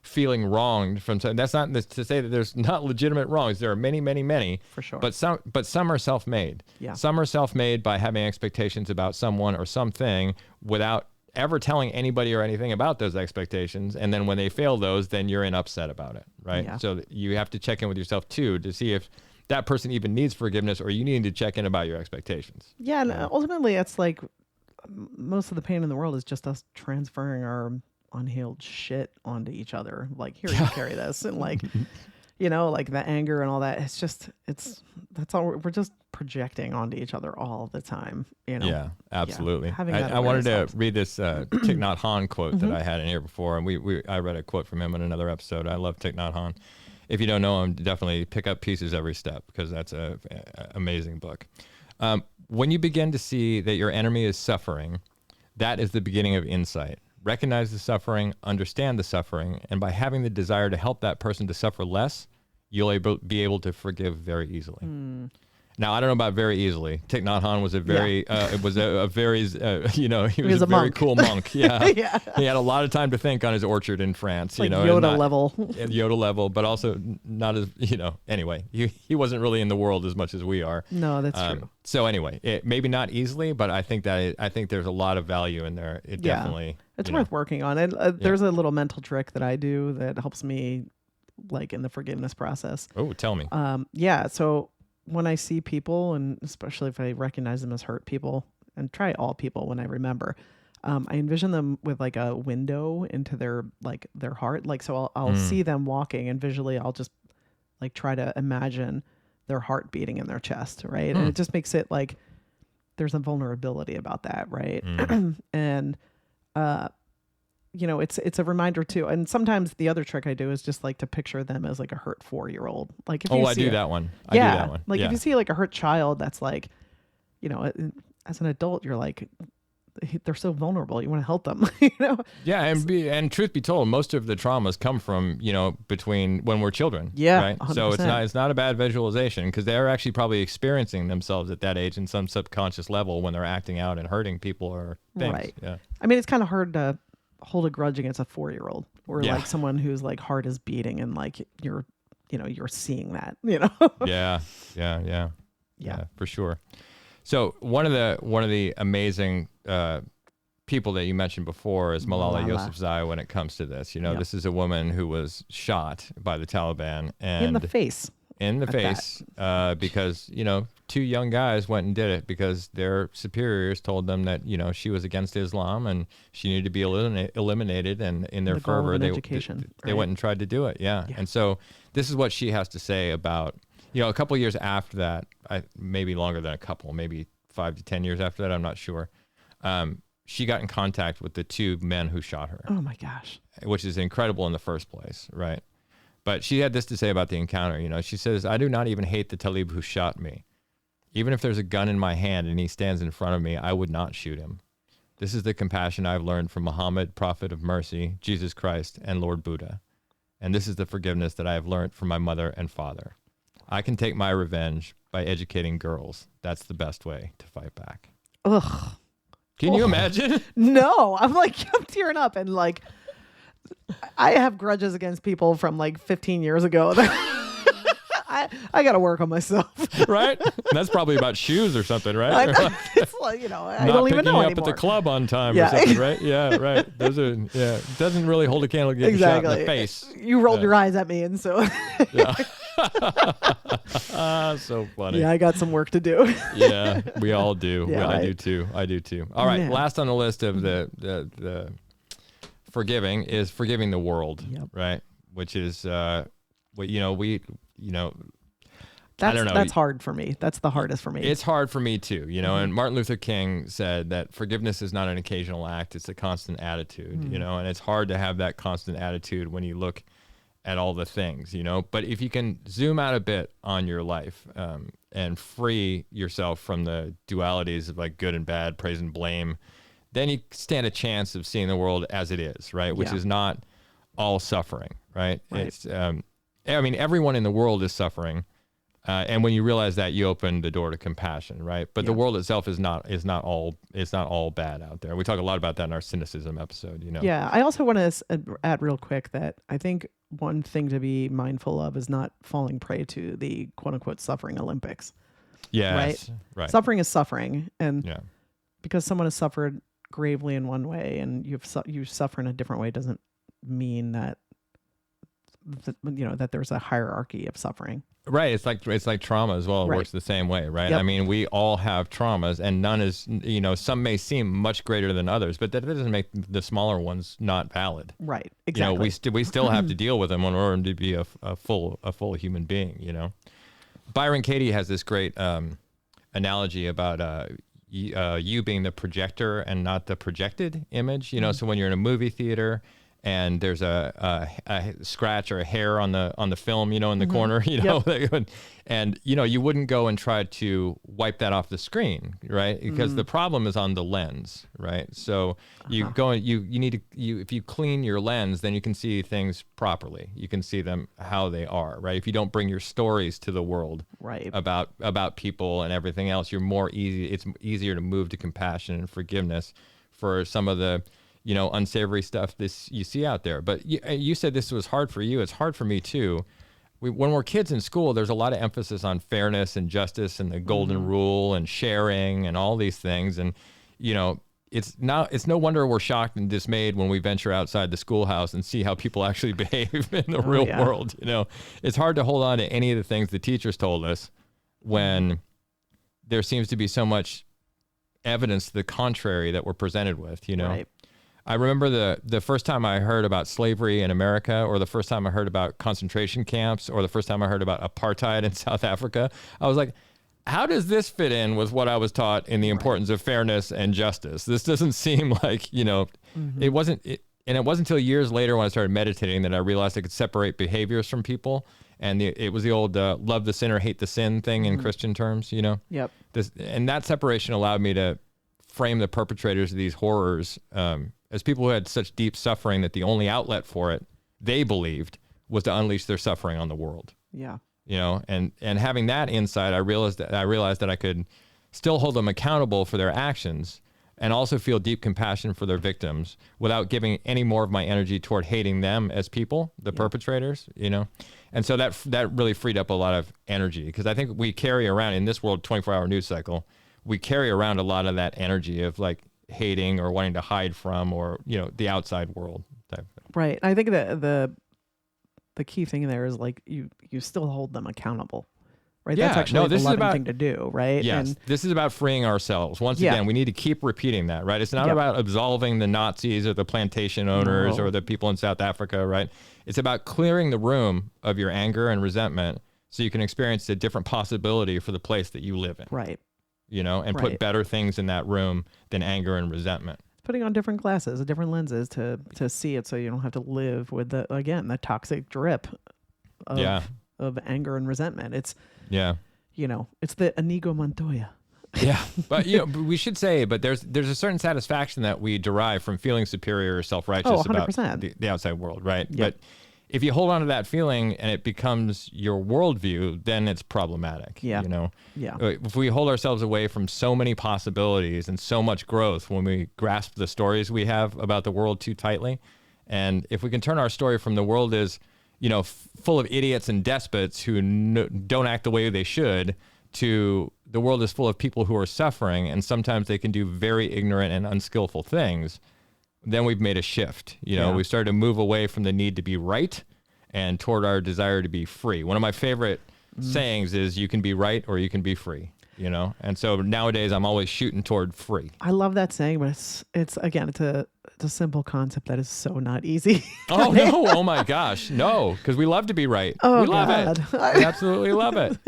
Speaker 3: feeling wronged from something. That's not to say that there's not legitimate wrongs. There are many, many, many.
Speaker 1: For sure.
Speaker 3: But some are self-made.
Speaker 1: Yeah.
Speaker 3: Some are self-made by having expectations about someone or something without ever telling anybody or anything about those expectations. And then when they fail those, then you're upset about it, right?
Speaker 1: Yeah.
Speaker 3: So you have to check in with yourself too to see if that person even needs forgiveness, or you need to check in about your expectations.
Speaker 1: Yeah, and ultimately it's like most of the pain in the world is just us transferring our unhealed shit onto each other. Like, here, you carry this, and like, like the anger and all that. That's all we're just projecting onto each other all the time.
Speaker 3: Yeah, absolutely.
Speaker 1: Yeah.
Speaker 3: I wanted to read this Thich Nhat Hanh quote that I had in here before, and I read a quote from him in another episode. I love Thich Nhat Hanh. If you don't know him, definitely pick up Pieces Every Step, because that's a amazing book. When you begin to see that your enemy is suffering, that is the beginning of insight. Recognize the suffering, understand the suffering, and by having the desire to help that person to suffer less, you'll be able to forgive very easily. Now, I don't know about very easily. Thich Nhat Hanh was a very, he was a very cool monk. Yeah.
Speaker 1: Yeah.
Speaker 3: He had a lot of time to think on his orchard in France.
Speaker 1: Like Yoda level.
Speaker 3: At Yoda level, but also not as, anyway, he wasn't really in the world as much as we are.
Speaker 1: No, that's true.
Speaker 3: So anyway, maybe not easily, but I think there's a lot of value in there. Definitely.
Speaker 1: It's worth working on. And there's a little mental trick that I do that helps me like in the forgiveness process.
Speaker 3: Oh, tell me.
Speaker 1: Yeah. So when I see people, and especially if I recognize them as hurt people, and try all people when I remember, I envision them with like a window into their heart. Like, so I'll see them walking, and visually I'll just like try to imagine their heart beating in their chest. Right. And it just makes it like, there's a vulnerability about that. Right. And, you know, it's a reminder too. And sometimes the other trick I do is just like to picture them as like a hurt 4-year-old. Like if you
Speaker 3: I
Speaker 1: see
Speaker 3: do that one. I
Speaker 1: yeah,
Speaker 3: do that one.
Speaker 1: like if you see like a hurt child, that's like, you know, as an adult, you're like, they're so vulnerable. You want to help them, you know?
Speaker 3: Yeah. And truth be told, most of the traumas come from, you know, between when we're children.
Speaker 1: Yeah.
Speaker 3: Right.
Speaker 1: 100%.
Speaker 3: So it's not a bad visualization, because they're actually probably experiencing themselves at that age in some subconscious level when they're acting out and hurting people or things.
Speaker 1: Right.
Speaker 3: Yeah.
Speaker 1: I mean, it's kind of hard to hold a grudge against a 4-year-old, or like someone whose like heart is beating and like you're seeing that, you know?
Speaker 3: Yeah, for sure. So one of the amazing people that you mentioned before is Malala Yousafzai when it comes to this. You know, this is a woman who was shot by the Taliban and
Speaker 1: in the face.
Speaker 3: Because, you know, 2 young guys went and did it because their superiors told them that, you know, she was against Islam and she needed to be eliminated. And in their fervor, they went and tried to do it. Yeah. And so this is what she has to say about, you know, a couple of years after that, maybe longer than a couple, maybe 5 to 10 years after that, I'm not sure. She got in contact with the 2 men who shot her.
Speaker 1: Oh my gosh.
Speaker 3: Which is incredible in the first place, right? But she had this to say about the encounter. You know, she says, "I do not even hate the Talib who shot me. Even if there's a gun in my hand and he stands in front of me, I would not shoot him. This is the compassion I've learned from Muhammad, prophet of mercy, Jesus Christ, and Lord Buddha. And this is the forgiveness that I have learned from my mother and father. I can take my revenge by educating girls. That's the best way to fight back."
Speaker 1: Ugh.
Speaker 3: Can you imagine?
Speaker 1: No, I'm tearing up, and like, I have grudges against people from like 15 years ago. I got to work on myself.
Speaker 3: Right? That's probably about shoes or something, right?
Speaker 1: It's like, you know, I don't even know
Speaker 3: not picking you up
Speaker 1: anymore.
Speaker 3: at the club on time or something, right? Yeah, right. Those are, it doesn't really hold a candle to getting shot in the face.
Speaker 1: You rolled your eyes at me, and so.
Speaker 3: Yeah. So funny.
Speaker 1: Yeah, I got some work to do.
Speaker 3: Yeah, we all do.
Speaker 1: Yeah,
Speaker 3: I do too. All right, last on the list of the forgiving is forgiving the world, right? Which is I don't know.
Speaker 1: That's hard for me. That's the hardest for me.
Speaker 3: It's hard for me too, you know, and Martin Luther King said that forgiveness is not an occasional act, it's a constant attitude, you know, and it's hard to have that constant attitude when you look at all the things, you know, but if you can zoom out a bit on your life and free yourself from the dualities of like good and bad, praise and blame, then you stand a chance of seeing the world as it is, right? Which is not all suffering, right? It's, I mean, everyone in the world is suffering. And when you realize that, you open the door to compassion, right? But the world itself is not all bad out there. We talk a lot about that in our cynicism episode, you know?
Speaker 1: Yeah. I also want to add real quick that I think one thing to be mindful of is not falling prey to the quote unquote suffering Olympics.
Speaker 3: Yes, right.
Speaker 1: Suffering is suffering. And because someone has suffered gravely in one way and you suffer in a different way doesn't mean that that there's a hierarchy of suffering.
Speaker 3: Right. It's like trauma as well. It works the same way, right?
Speaker 1: Yep.
Speaker 3: I mean, we all have traumas and none is, you know, some may seem much greater than others, but that doesn't make the smaller ones not valid.
Speaker 1: Right. Exactly.
Speaker 3: You know, we still have to deal with them in order to be a full human being, you know. Byron Katie has this great analogy about you being the projector and not the projected image, you know. So when you're in a movie theater and there's a scratch or a hair on the film, you know, in the corner, you know, and, you know, you wouldn't go and try to wipe that off the screen, right? Because the problem is on the lens, right? So you go and you need to, if you clean your lens, then you can see things properly. You can see them how they are, right? If you don't bring your stories to the world about people and everything else, it's easier to move to compassion and forgiveness for some of the, you know, unsavory stuff you see out there. But you said this was hard for you. It's hard for me too. When we're kids in school, there's a lot of emphasis on fairness and justice and the golden rule and sharing and all these things. And, you know, it's no wonder we're shocked and dismayed when we venture outside the schoolhouse and see how people actually behave in the real world. You know, it's hard to hold on to any of the things the teachers told us when there seems to be so much evidence to the contrary that we're presented with, you know.
Speaker 1: Right.
Speaker 3: I remember the first time I heard about slavery in America, or the first time I heard about concentration camps, or the first time I heard about apartheid in South Africa. I was like, how does this fit in with what I was taught in the importance of fairness and justice? This doesn't seem like, you know, it wasn't until years later when I started meditating that I realized I could separate behaviors from people. And it was the old love the sinner, hate the sin thing in Christian terms, you know?
Speaker 1: Yep.
Speaker 3: And that separation allowed me to frame the perpetrators of these horrors as people who had such deep suffering that the only outlet for it, they believed, was to unleash their suffering on the world.
Speaker 1: Yeah.
Speaker 3: You know, and having that insight, I realized that I could still hold them accountable for their actions and also feel deep compassion for their victims without giving any more of my energy toward hating them as people, the perpetrators, you know? And so that really freed up a lot of energy, because I think we carry around in this world 24-hour news cycle, we carry around a lot of that energy of like hating or wanting to hide from, or, you know, the outside world type thing.
Speaker 1: Right. I think that the key thing there is like you still hold them accountable, right?
Speaker 3: Yeah,
Speaker 1: That's actually
Speaker 3: this
Speaker 1: the
Speaker 3: is
Speaker 1: loving thing to do, right?
Speaker 3: Yes,
Speaker 1: And
Speaker 3: this is about freeing ourselves. Once again, we need to keep repeating that, right? It's not about absolving the Nazis or the plantation owners or the people in South Africa, right? It's about clearing the room of your anger and resentment so you can experience a different possibility for the place that you live in.
Speaker 1: Right.
Speaker 3: You know, and put better things in that room than anger and resentment.
Speaker 1: Putting on different glasses, different lenses to see it, so you don't have to live with the toxic drip of anger and resentment. It's you know, it's the Inigo Montoya.
Speaker 3: Yeah, but you know, we should say, but there's a certain satisfaction that we derive from feeling superior or self-righteous about the outside world, right?
Speaker 1: Yep.
Speaker 3: But if you hold on to that feeling and it becomes your worldview, then it's problematic.
Speaker 1: Yeah.
Speaker 3: You know?
Speaker 1: Yeah.
Speaker 3: If we hold ourselves away from so many possibilities and so much growth when we grasp the stories we have about the world too tightly, and if we can turn our story from the world as, you know, full of idiots and despots who don't act the way they should, to the world is full of people who are suffering, and sometimes they can do very ignorant and unskillful things, then we've made a shift. You know, we started to move away from the need to be right and toward our desire to be free. One of my favorite sayings is, you can be right or you can be free, you know? And so nowadays I'm always shooting toward free.
Speaker 1: I love that saying, but it's again, it's a simple concept that is so not easy.
Speaker 3: Oh no. Oh my gosh. No. Because we love to be right.
Speaker 1: Oh,
Speaker 3: we love
Speaker 1: God.
Speaker 3: it. We absolutely love it.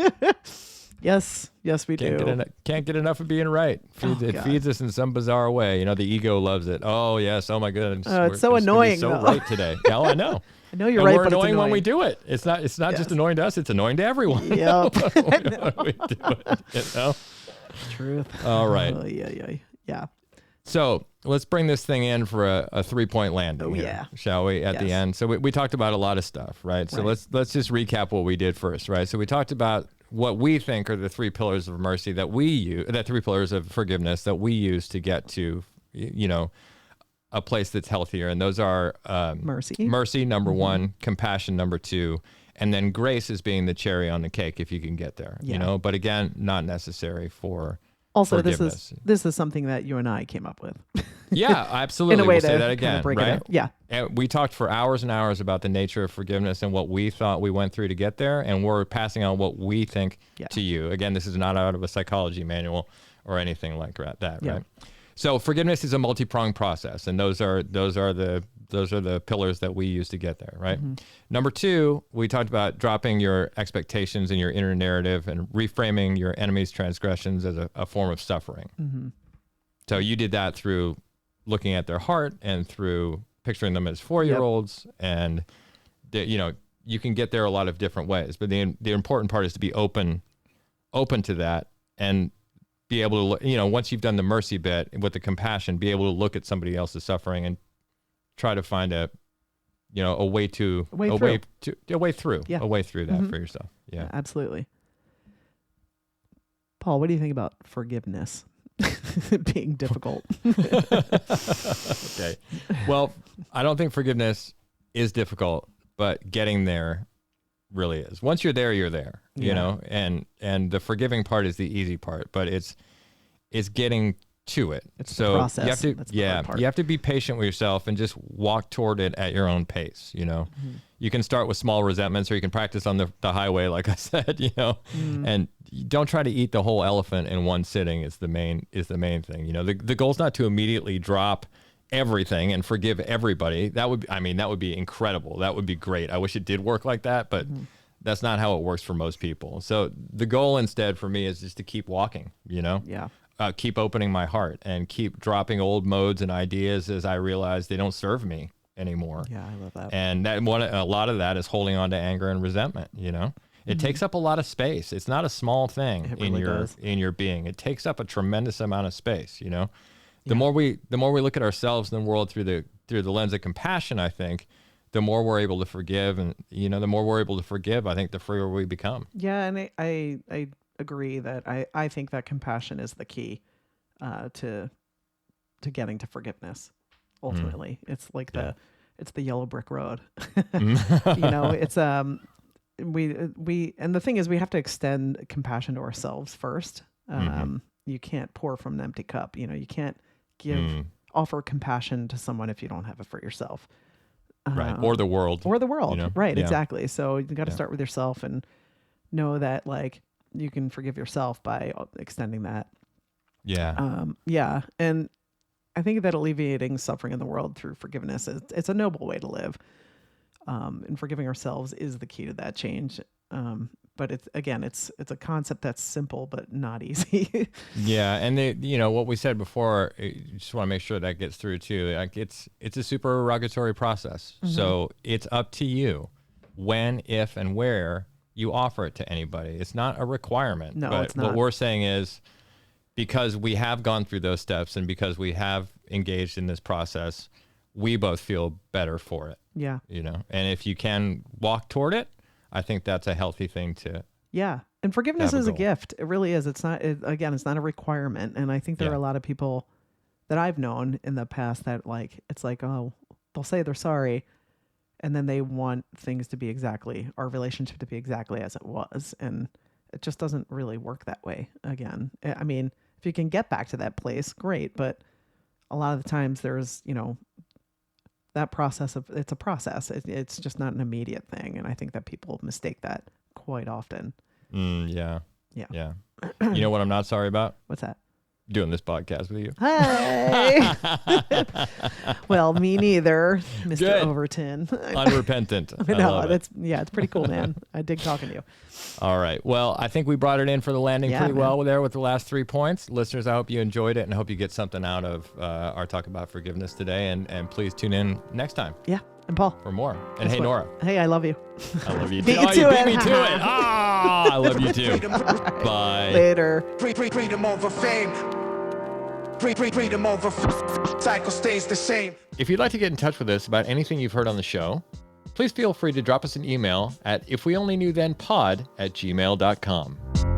Speaker 1: Yes, we do.
Speaker 3: Can't get enough of being right. It feeds us in some bizarre way. You know, the ego loves it. Oh yes. Oh my goodness.
Speaker 1: It's so annoying.
Speaker 3: So right today. Oh, I know.
Speaker 1: I know you're
Speaker 3: and
Speaker 1: right,
Speaker 3: we're
Speaker 1: but
Speaker 3: annoying
Speaker 1: it's
Speaker 3: when we do it. It's not just annoying to us. It's annoying to everyone.
Speaker 1: Yep.
Speaker 3: When we do it, you know?
Speaker 1: Truth.
Speaker 3: All right.
Speaker 1: Oh, yeah.
Speaker 3: So let's bring this thing in for a 3-point landing. Here, shall we? At the end. So we talked about a lot of stuff, right? So let's just recap what we did first, right? So we talked about what we think are the 3 pillars of mercy that we use, the 3 pillars of forgiveness that we use to get to, you know, a place that's healthier. And those are mercy, number 1, compassion, number 2, and then grace is being the cherry on the cake if you can get there, you know, but again, not necessary for
Speaker 1: also this is something that you and I came up with.
Speaker 3: Yeah, absolutely.
Speaker 1: In a way
Speaker 3: we'll
Speaker 1: to
Speaker 3: say that again, right?
Speaker 1: Yeah.
Speaker 3: And we talked for hours and hours about the nature of forgiveness and what we thought we went through to get there, and we're passing on what we think to you. Again, this is not out of a psychology manual or anything like that, right? So forgiveness is a multi-pronged process, and those are the pillars that we use to get there, right? Number 2, we talked about dropping your expectations and your inner narrative and reframing your enemy's transgressions as a form of suffering. So you did that through looking at their heart and through picturing them as 4-year-olds, and you know, you can get there a lot of different ways, but the important part is to be open to that and be able to, you know, once you've done the mercy bit with the compassion, be able to look at somebody else's suffering and try to find a way through that for yourself. Yeah,
Speaker 1: absolutely. Paul, what do you think about forgiveness being difficult?
Speaker 3: Okay. Well, I don't think forgiveness is difficult, but getting there really is. Once you're there, you know, and the forgiving part is the easy part, but it's getting to it.
Speaker 1: It's the
Speaker 3: so
Speaker 1: process.
Speaker 3: you have to,
Speaker 1: That's the hard part.
Speaker 3: you have to be patient with yourself and just walk toward it at your own pace. You can start with small resentments, or you can practice on the highway, like I said. And don't try to eat the whole elephant in one sitting. Is the main thing. The goal is not to immediately drop everything and forgive everybody. That would be incredible. That would be great. I wish it did work like that, but that's not how it works for most people. So the goal instead for me is just to keep walking.
Speaker 1: Yeah.
Speaker 3: Keep opening my heart and keep dropping old modes and ideas as I realize they don't serve me anymore.
Speaker 1: Yeah, I love that.
Speaker 3: And a lot of that is holding on to anger and resentment. It takes up a lot of space. It's not a small thing
Speaker 1: It really does.
Speaker 3: in your being. It takes up a tremendous amount of space. The more we look at ourselves and the world through the lens of compassion, I think, the more we're able to forgive, and the more we're able to forgive, I think the freer we become.
Speaker 1: Yeah, and I agree that I think that compassion is the key to getting to forgiveness. Ultimately, it's like it's the yellow brick road. It's we and the thing is, we have to extend compassion to ourselves first. You can't pour from an empty cup. You can't offer compassion to someone if you don't have it for yourself.
Speaker 3: Right. Or the world.
Speaker 1: Right.
Speaker 3: Yeah.
Speaker 1: Exactly. So you got to start with yourself and know that you can forgive yourself by extending that.
Speaker 3: Yeah.
Speaker 1: Yeah. And I think that alleviating suffering in the world through forgiveness it's a noble way to live. And forgiving ourselves is the key to that change. But it's a concept that's simple but not easy.
Speaker 3: Yeah, and what we said before, you just want to make sure that gets through too. It's a supererogatory process, so it's up to you when, if, and where you offer it to anybody. It's not a requirement.
Speaker 1: No,
Speaker 3: but
Speaker 1: it's not.
Speaker 3: What we're saying is, because we have gone through those steps and because we have engaged in this process, we both feel better for it.
Speaker 1: Yeah.
Speaker 3: And if you can walk toward it, I think that's a healthy thing to.
Speaker 1: Yeah. And forgiveness
Speaker 3: have a
Speaker 1: is a
Speaker 3: goal.
Speaker 1: gift. It really is. It's not, it's not a requirement. And I think there are a lot of people that I've known in the past that it's like, oh, they'll say they're sorry. And then they want things to be our relationship to be exactly as it was. And it just doesn't really work that way again. I mean, if you can get back to that place, great. But a lot of the times there's, that process it's a process. It's just not an immediate thing. And I think that people mistake that quite often.
Speaker 3: Yeah.
Speaker 1: Yeah.
Speaker 3: You know what I'm not sorry about?
Speaker 1: What's that?
Speaker 3: Doing this podcast with you.
Speaker 1: Hey. Well, me neither, Mr.
Speaker 3: Good.
Speaker 1: Overton.
Speaker 3: Unrepentant. I love it.
Speaker 1: It's pretty cool, man. I dig talking to you.
Speaker 3: All right. Well, I think we brought it in for the landing pretty
Speaker 1: man.
Speaker 3: well there with the last 3 points. Listeners, I hope you enjoyed it and I hope you get something out of our talk about forgiveness today. And please tune in next time
Speaker 1: Yeah. And Paul.
Speaker 3: for more. And hey, Nora.
Speaker 1: Hey, I love you.
Speaker 3: I love you too.
Speaker 1: Beat you
Speaker 3: Oh,
Speaker 1: to
Speaker 3: you beat
Speaker 1: it.
Speaker 3: me to it. Ah, I love you too. Bye.
Speaker 1: Later.
Speaker 4: Freedom over fame. Freedom over cycle stays the same.
Speaker 3: If you'd like to get in touch with us about anything you've heard on the show, please feel free to drop us an email at ifweonlyknewthenpod@gmail.com.